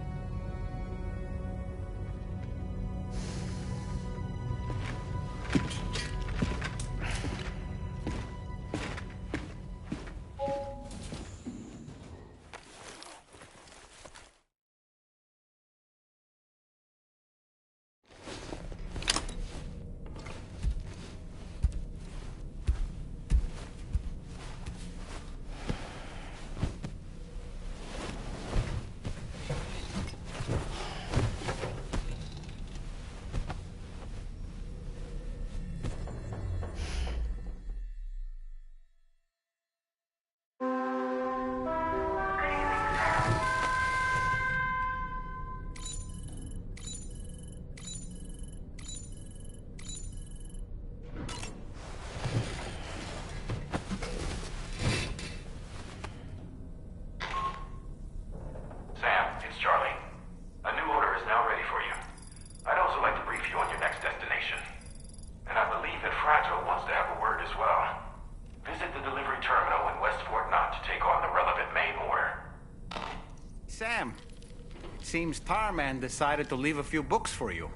Seems Tarman decided to leave a few books for you.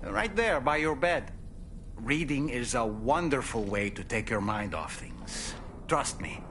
Right there, by your bed. Reading is a wonderful way to take your mind off things. Trust me.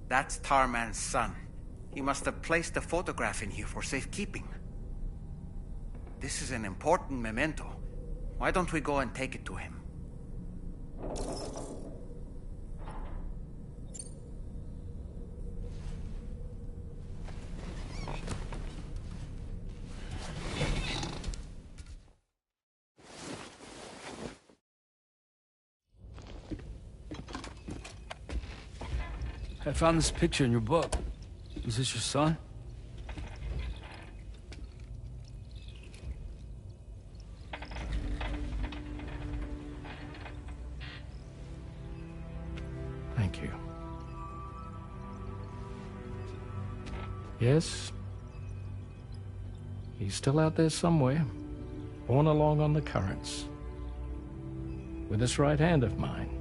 That's Tarman's son. He must have placed the photograph in here for safekeeping. This is an important memento. Why don't we go and take it to him? I found this picture in your book. Is this your son? Thank you. Yes. He's still out there somewhere, borne along on the currents, with this right hand of mine.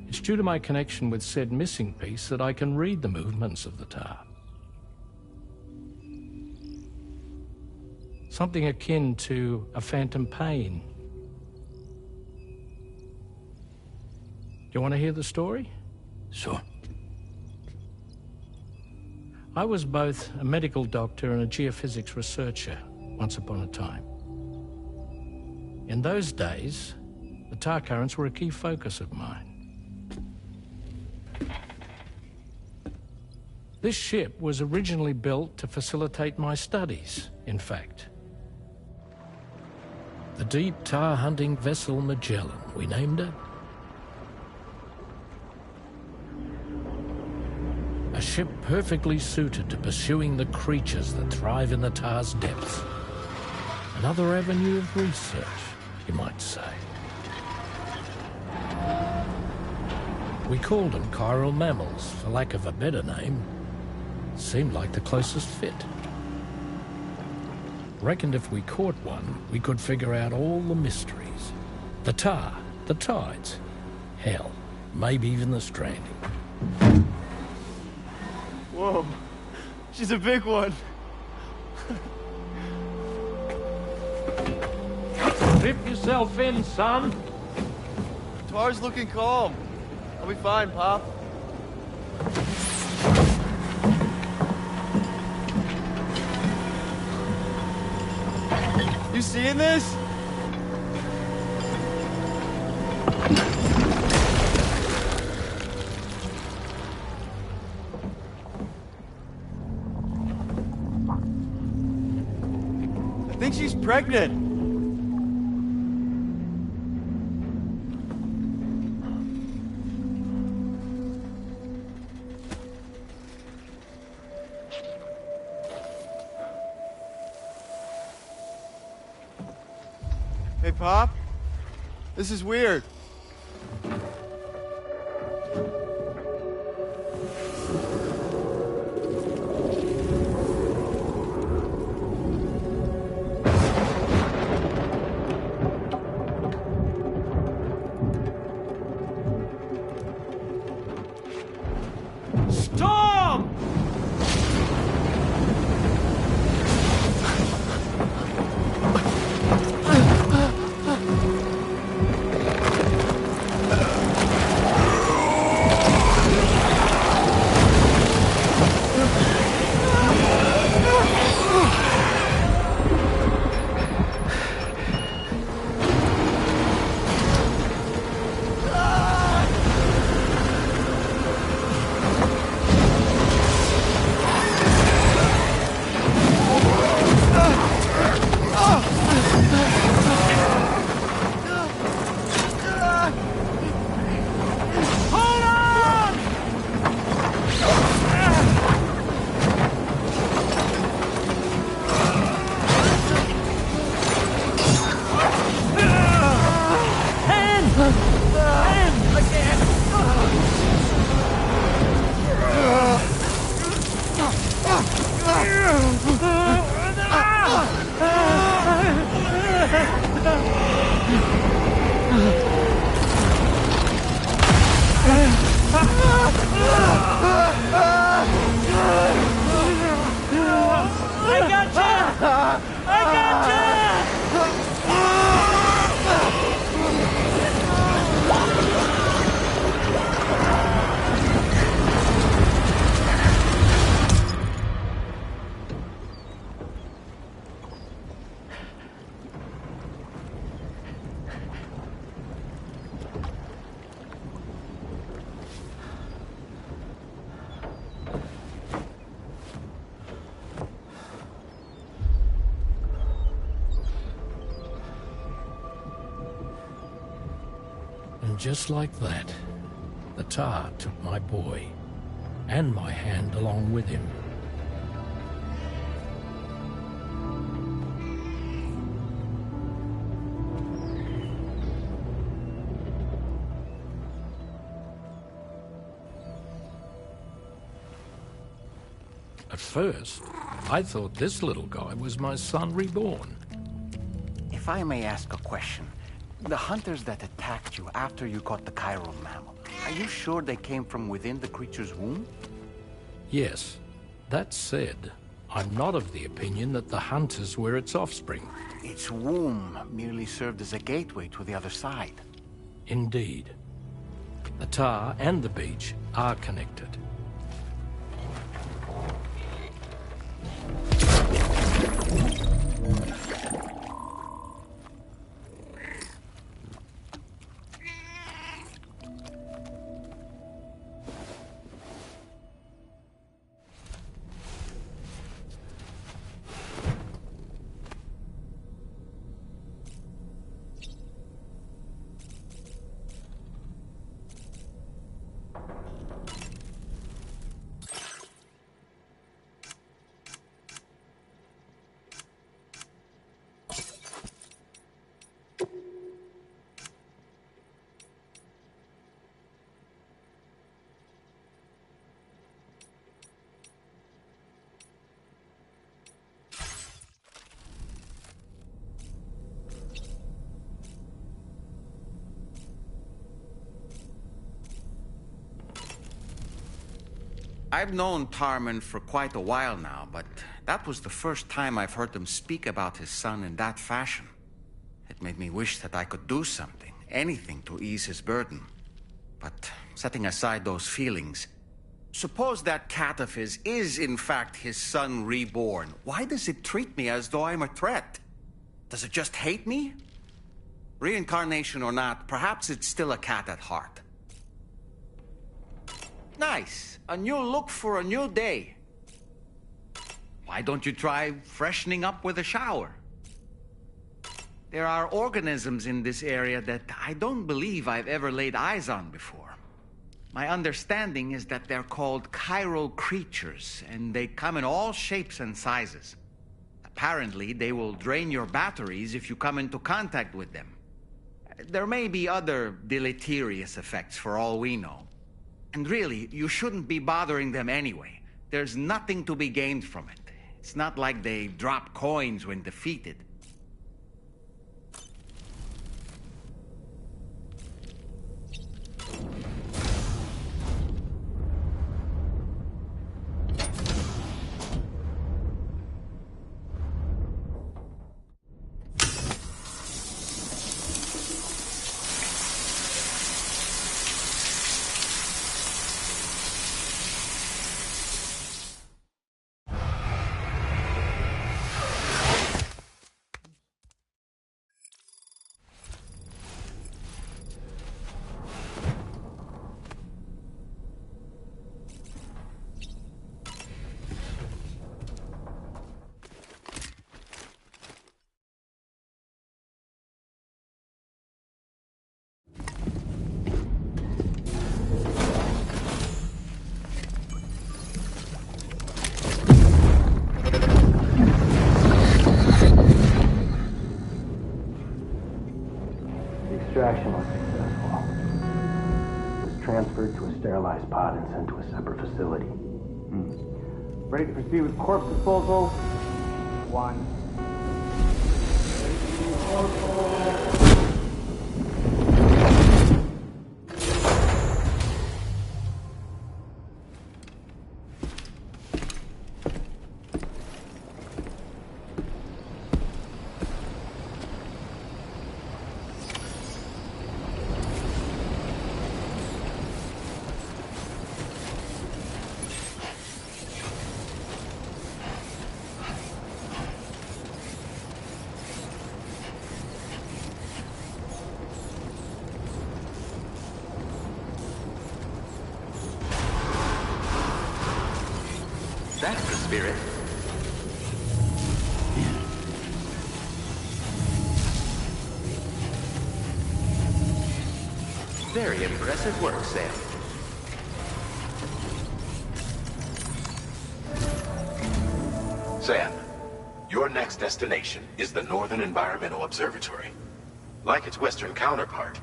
It's due to my connection with said missing piece that I can read the movements of the tar. Something akin to a phantom pain. Do you want to hear the story? Sure. I was both a medical doctor and a geophysics researcher once upon a time. In those days, the tar currents were a key focus of mine. This ship was originally built to facilitate my studies, in fact. The deep tar hunting vessel Magellan, we named it. A ship perfectly suited to pursuing the creatures that thrive in the tar's depths. Another avenue of research, you might say. We called them chiral mammals, for lack of a better name. Seemed like the closest fit. Reckoned if we caught one, we could figure out all the mysteries. The tar, the tides, hell, maybe even the stranding. Whoa, she's a big one. Strip yourself in, son. Tar's looking calm. I'll be fine, Pop. You seeing this? I think she's pregnant. Hey, Pop. This is weird. Storm! just like that, the tar took my boy, and my hand along with him. At first, I thought this little guy was my son reborn. If I may ask a question, the hunters that attacked you after you caught the chiral mammal, are you sure they came from within the creature's womb? Yes. That said, I'm not of the opinion that the hunters were its offspring. Its womb merely served as a gateway to the other side. Indeed. The tar and the beach are connected. I've known Tarman for quite a while now, but that was the first time I've heard him speak about his son in that fashion. It made me wish that I could do something, anything to ease his burden. But setting aside those feelings, suppose that cat of his is in fact his son reborn. Why does it treat me as though I'm a threat? Does it just hate me? Reincarnation or not, perhaps it's still a cat at heart. Nice. A new look for a new day. Why don't you try freshening up with a shower? There are organisms in this area that I don't believe I've ever laid eyes on before. My understanding is that they're called chiral creatures, and they come in all shapes and sizes. Apparently, they will drain your batteries if you come into contact with them. There may be other deleterious effects for all we know. And really, you shouldn't be bothering them anyway. There's nothing to be gained from it. It's not like they drop coins when defeated. Extraction was successful. It was transferred to a sterilized pod and sent to a separate facility. Ready to proceed with corpse disposal? 1. That's the spirit. Very impressive work, Sam. Sam, your next destination is the Northern Environmental Observatory. Like its Western counterpart,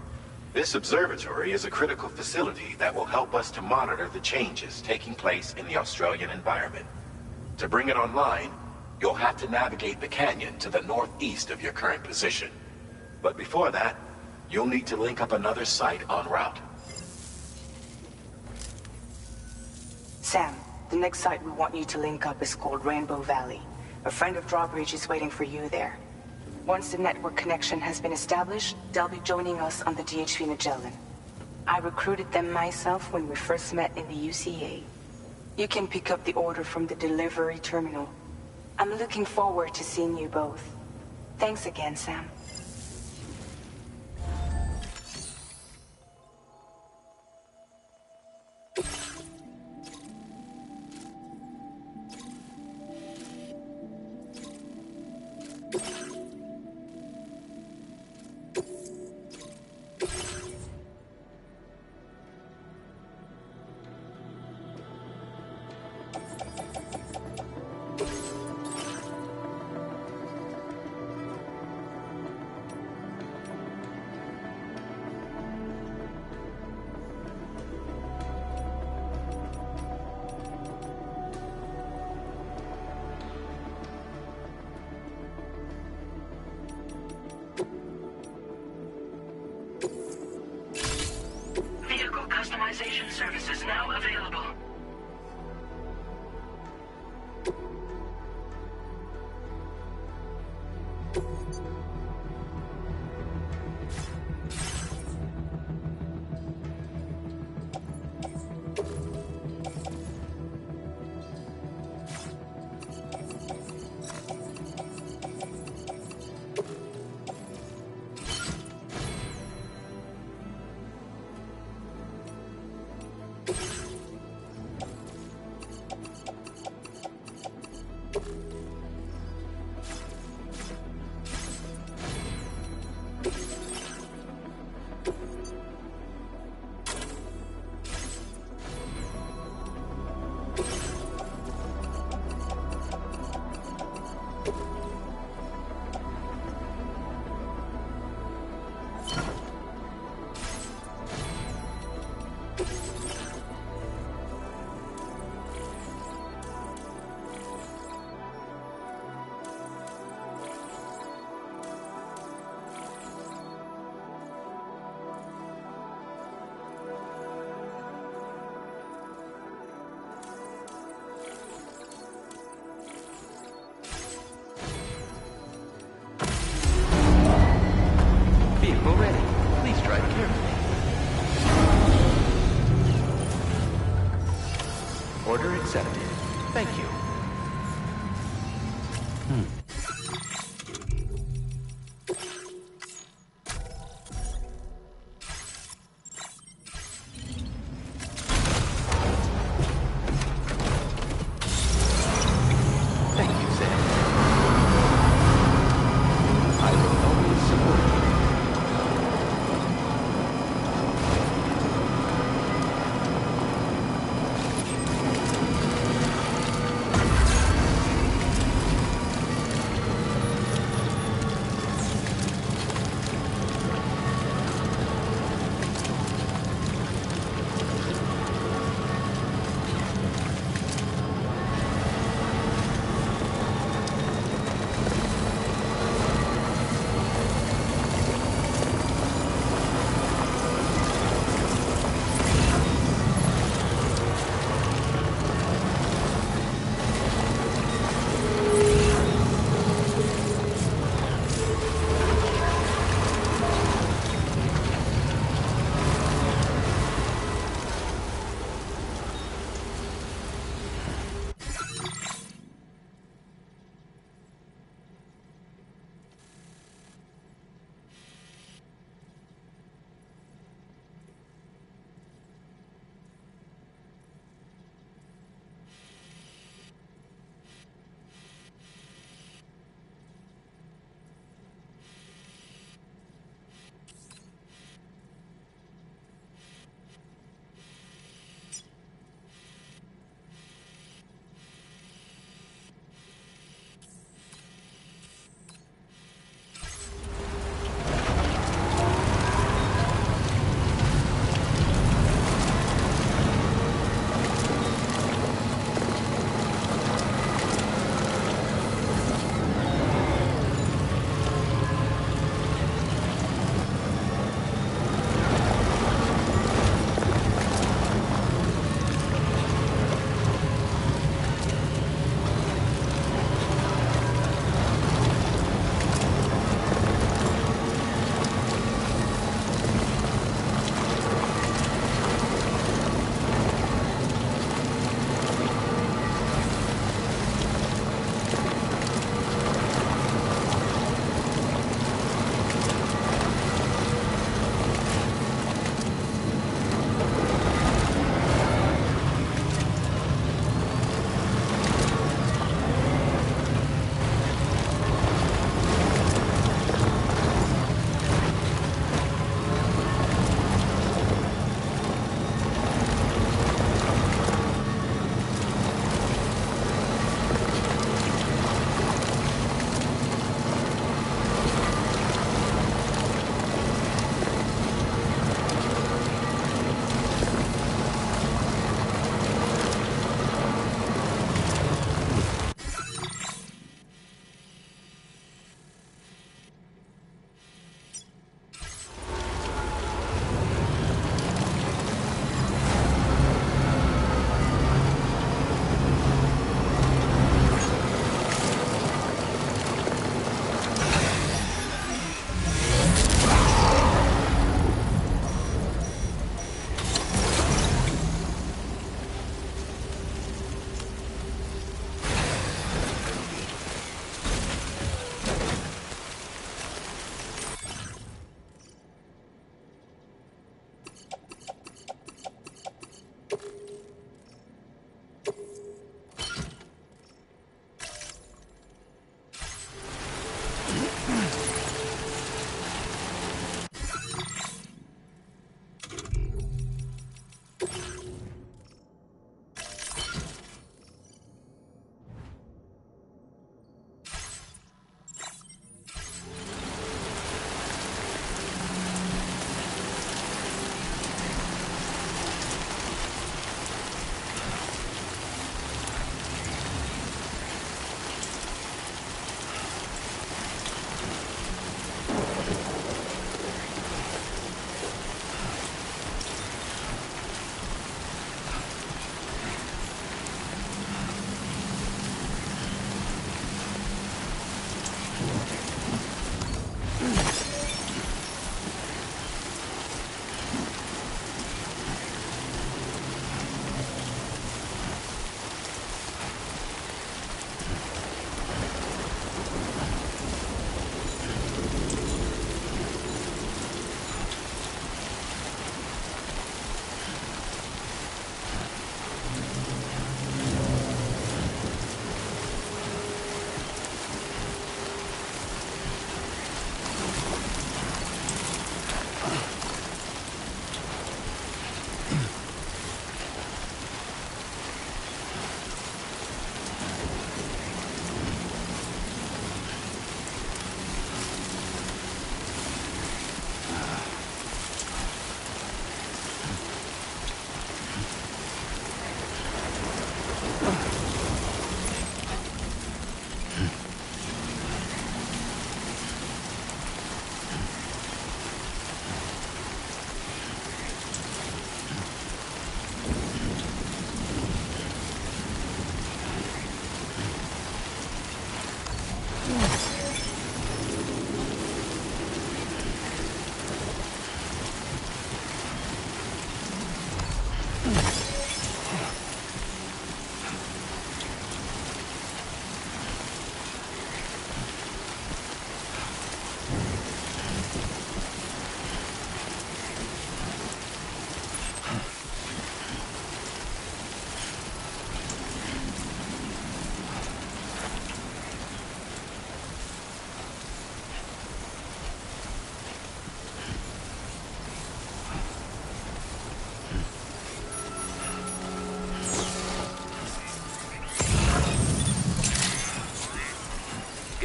this observatory is a critical facility that will help us to monitor the changes taking place in the Australian environment. To bring it online, you'll have to navigate the canyon to the northeast of your current position. But before that, you'll need to link up another site en route. Sam, the next site we want you to link up is called Rainbow Valley. A friend of Drawbridge is waiting for you there. Once the network connection has been established, they'll be joining us on the DHV Magellan. I recruited them myself when we first met in the UCA. You can pick up the order from the delivery terminal. I'm looking forward to seeing you both. Thanks again, Sam. Customization services now available. Vehicle ready. Please drive carefully. Order accepted. Thank you. Thank you, Sam. I will always support you.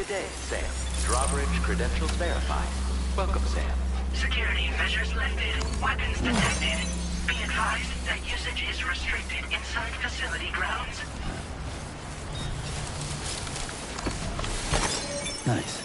Good day, Sam. Drawbridge credentials verified. Welcome, Sam. Security measures lifted. Weapons detected. Be advised that usage is restricted inside facility grounds. Nice.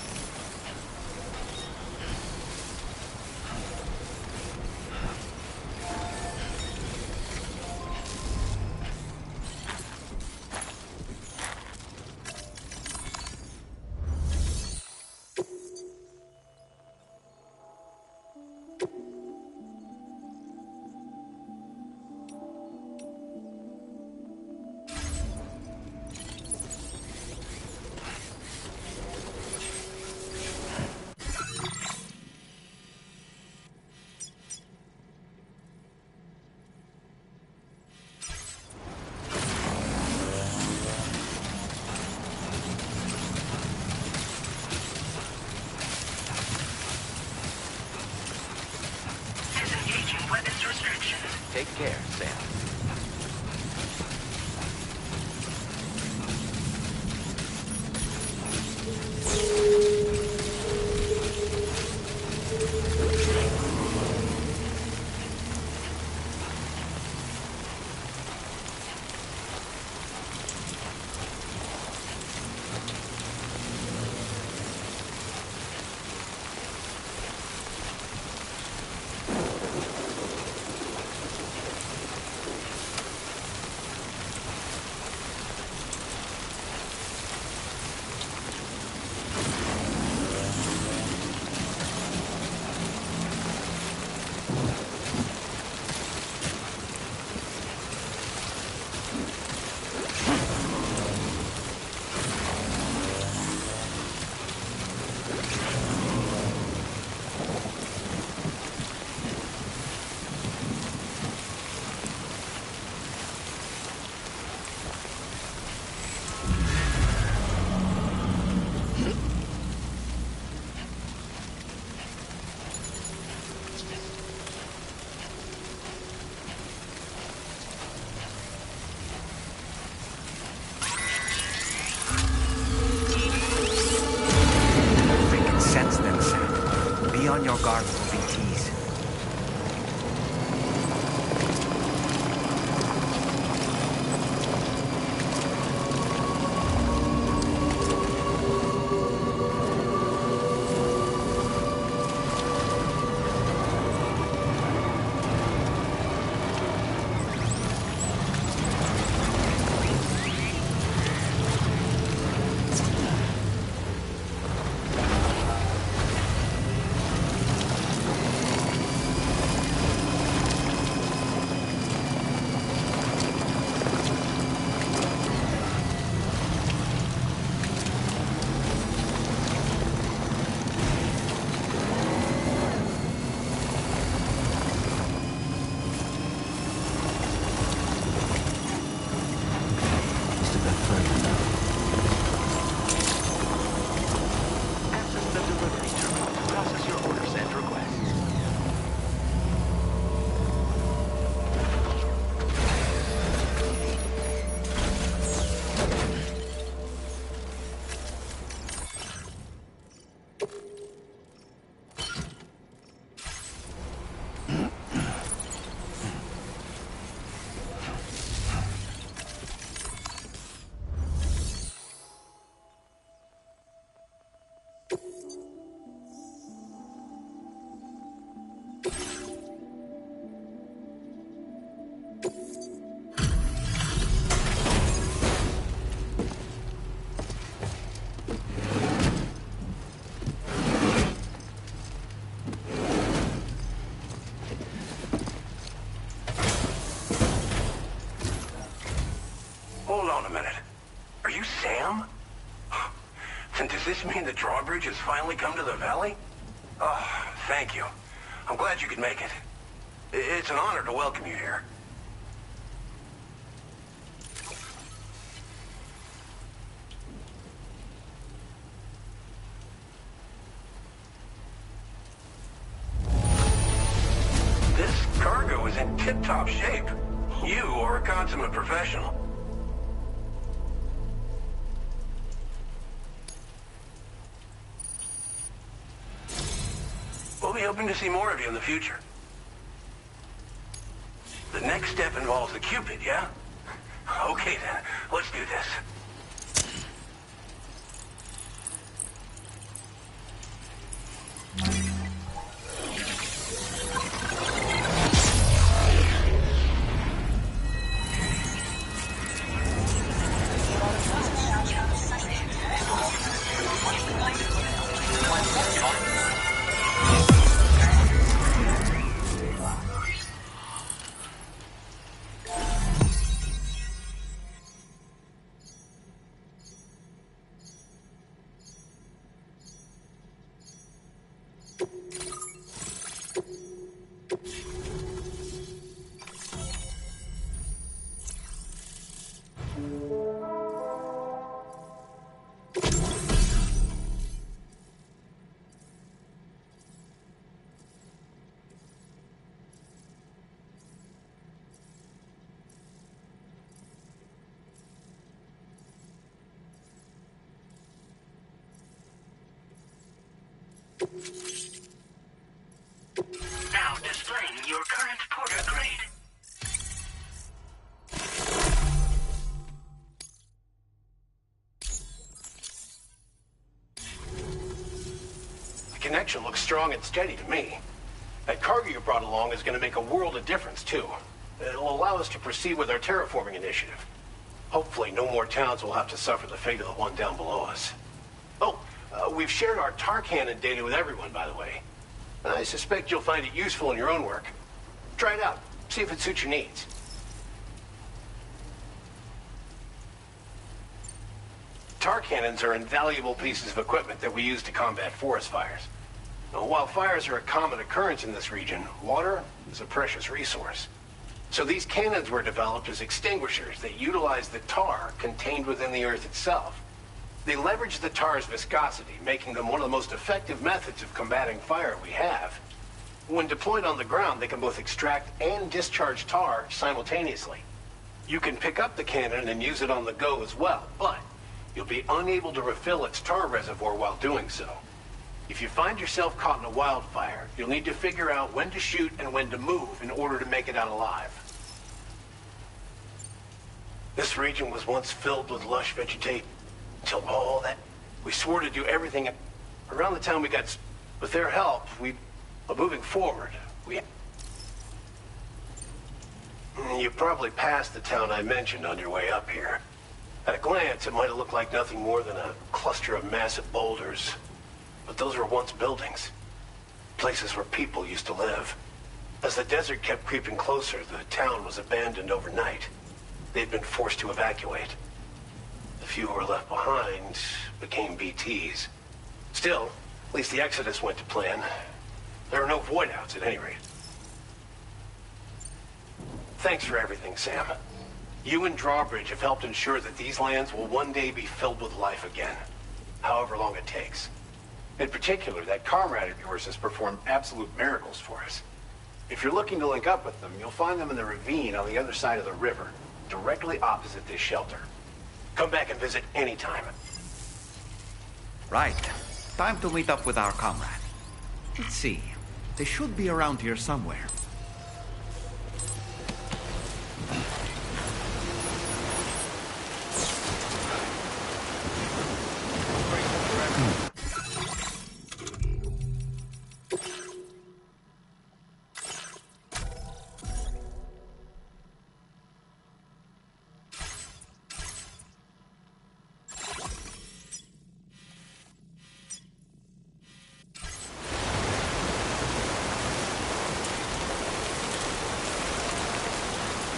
Take care, Sam. On your guard for BTs. Hold on a minute. Are you Sam? Then does this mean the drawbridge has finally come to the valley? Oh, thank you. I'm glad you could make it. It's an honor to welcome you here. This cargo is in tip-top shape. You are a consummate professional. hoping to see more of you in the future. The next step involves the Cupid, yeah? Okay then, let's do this. Now displaying your current porter grade. The connection looks strong and steady to me. That cargo you brought along is going to make a world of difference, too. It'll allow us to proceed with our terraforming initiative. Hopefully, no more towns will have to suffer the fate of the one down below us. Oh, we've shared our tar cannon data with everyone, by the way. I suspect you'll find it useful in your own work. Try it out. See if it suits your needs. Tar cannons are invaluable pieces of equipment that we use to combat forest fires. Now, while fires are a common occurrence in this region, water is a precious resource. So these cannons were developed as extinguishers that utilize the tar contained within the earth itself. They leverage the tar's viscosity, making them one of the most effective methods of combating fire we have. When deployed on the ground, they can both extract and discharge tar simultaneously. You can pick up the cannon and use it on the go as well, but you'll be unable to refill its tar reservoir while doing so. If you find yourself caught in a wildfire, you'll need to figure out when to shoot and when to move in order to make it out alive. This region was once filled with lush vegetation. Until all that, we swore to do everything around the time we got. With their help, we are moving forward. You probably passed the town I mentioned on your way up here. At a glance, it might have looked like nothing more than a cluster of massive boulders. But those were once buildings. Places where people used to live. As the desert kept creeping closer, the town was abandoned overnight. They'd been forced to evacuate. The few who were left behind became BTs. Still, at least the exodus went to plan. There are no void outs at any rate. Thanks for everything, Sam. You and Drawbridge have helped ensure that these lands will one day be filled with life again, however long it takes. In particular, that comrade of yours has performed absolute miracles for us. If you're looking to link up with them, you'll find them in the ravine on the other side of the river, directly opposite this shelter. Come back and visit anytime. Right. Time to meet up with our comrade. Let's see. They should be around here somewhere.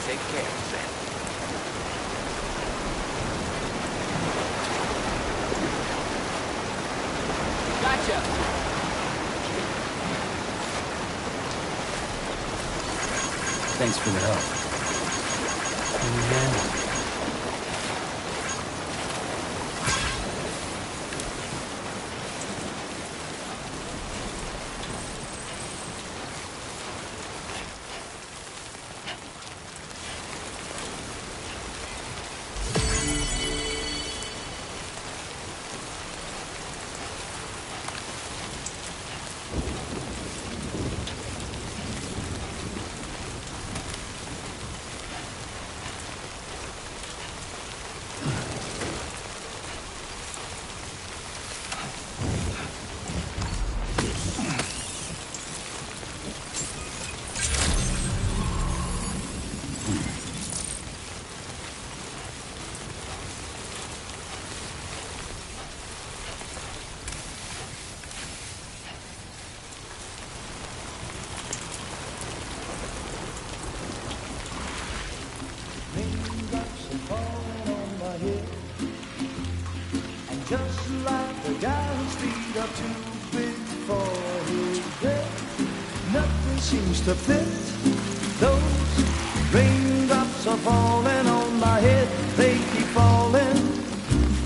Take care, Sam. Gotcha! Thanks for the help. Yeah. head. And just like the guy whose feet are too big for his bed, nothing seems to fit. Those raindrops are falling on my head, they keep falling.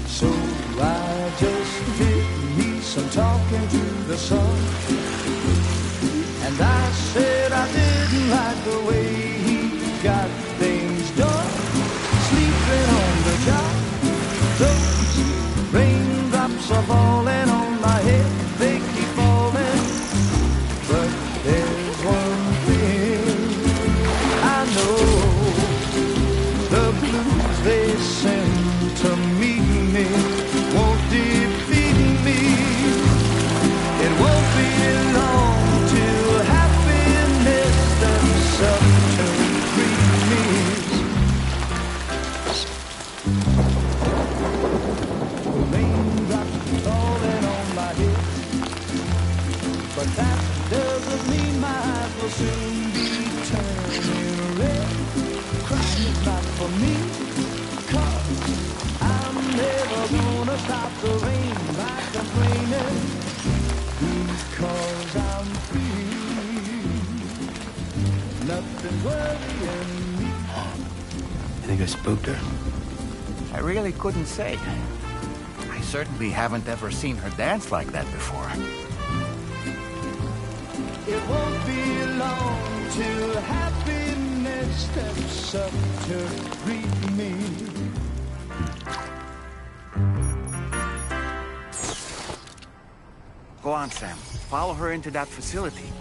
So I just did me some talking to the sun. And I said I didn't like the way he got things done. Sleeping on the job, those raindrops are falling on my head, they keep falling. But there's one thing I know, the blues they send to meet me won't defeat me. It won't be long till happiness themselves to greet me. Raindrops falling on my head, but that doesn't mean my eyes will soon be turning red. Crying is not for me, 'cause I'm never gonna stop the rain by complaining, because I'm free. Nothing's worrying me. You think I spooked her? I really couldn't say. I certainly haven't ever seen her dance like that before. It won't be long till happiness steps up to greet me. Go on, Sam. Follow her into that facility.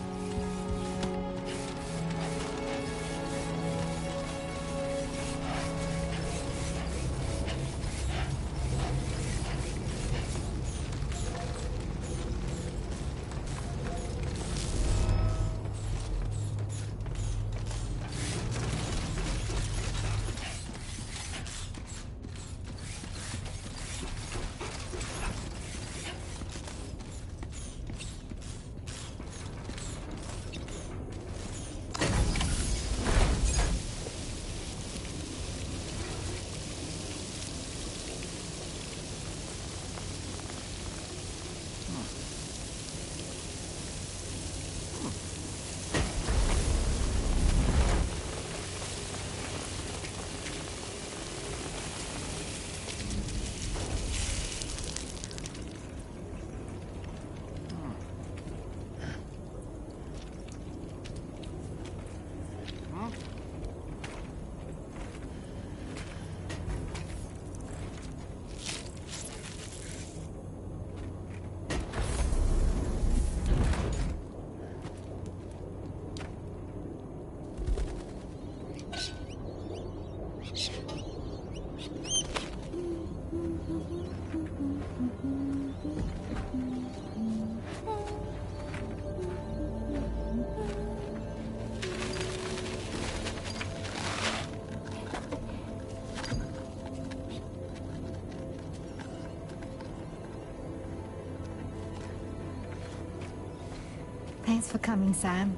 Thanks for coming, Sam.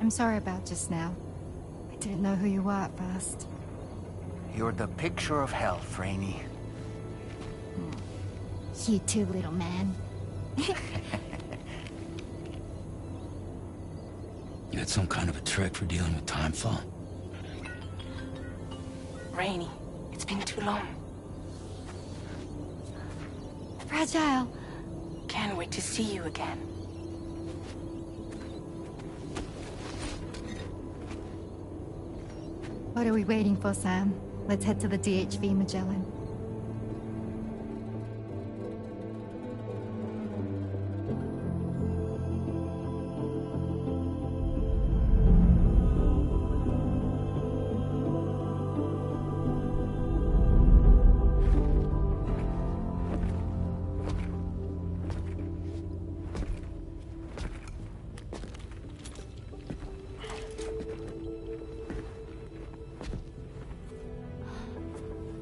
I'm sorry about just now. I didn't know who you were at first. You're the picture of health, Rainey. You too, little man. You had some kind of a trick for dealing with timefall? Rainey, it's been too long. Fragile. Can't wait to see you again. What are we waiting for, Sam? Let's head to the DHV Magellan.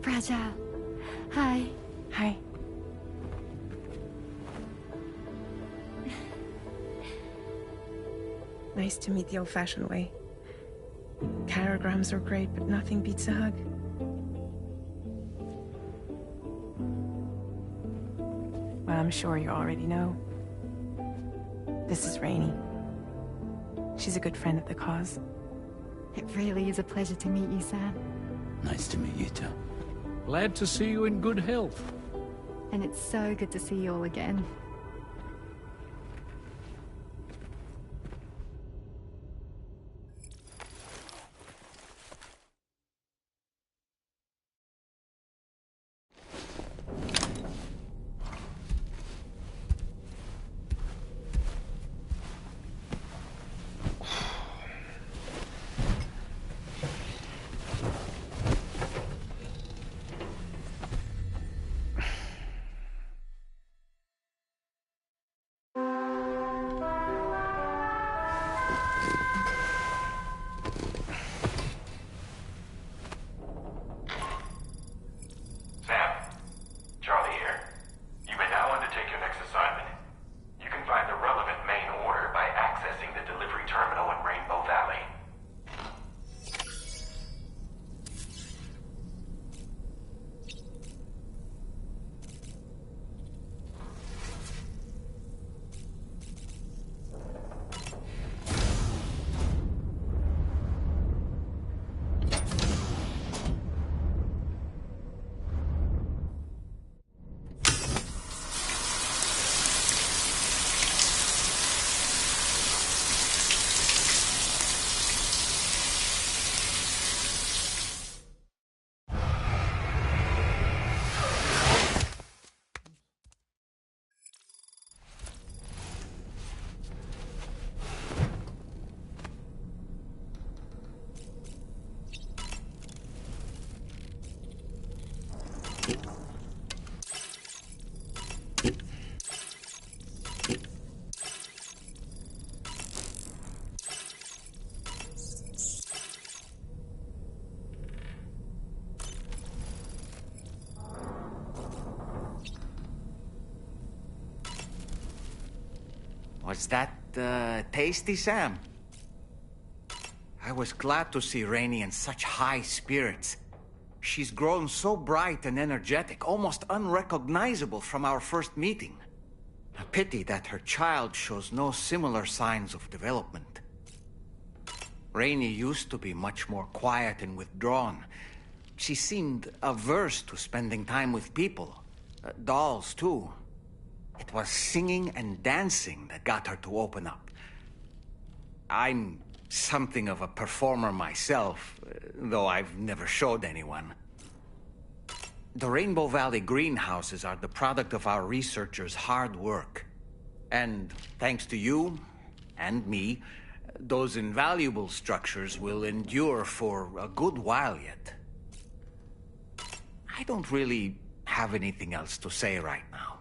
Fragile. Hi. Hi. Nice to meet the old-fashioned way. Carograms are great, but nothing beats a hug. I'm sure you already know. This is Rainey. She's a good friend of the cause. It really is a pleasure to meet you, Sam. Nice to meet you too. Glad to see you in good health. And it's so good to see you all again. Was that, tasty, Sam? I was glad to see Rainey in such high spirits. She's grown so bright and energetic, almost unrecognizable from our first meeting. A pity that her child shows no similar signs of development. Rainey used to be much more quiet and withdrawn. She seemed averse to spending time with people. Dolls, too. It was singing and dancing that got her to open up. I'm something of a performer myself, though I've never showed anyone. The Rainbow Valley greenhouses are the product of our researchers' hard work. And thanks to you and me, those invaluable structures will endure for a good while yet. I don't really have anything else to say right now.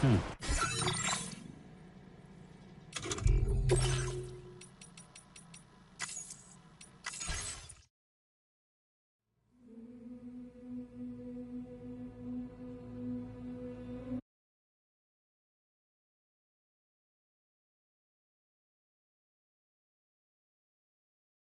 Hmm.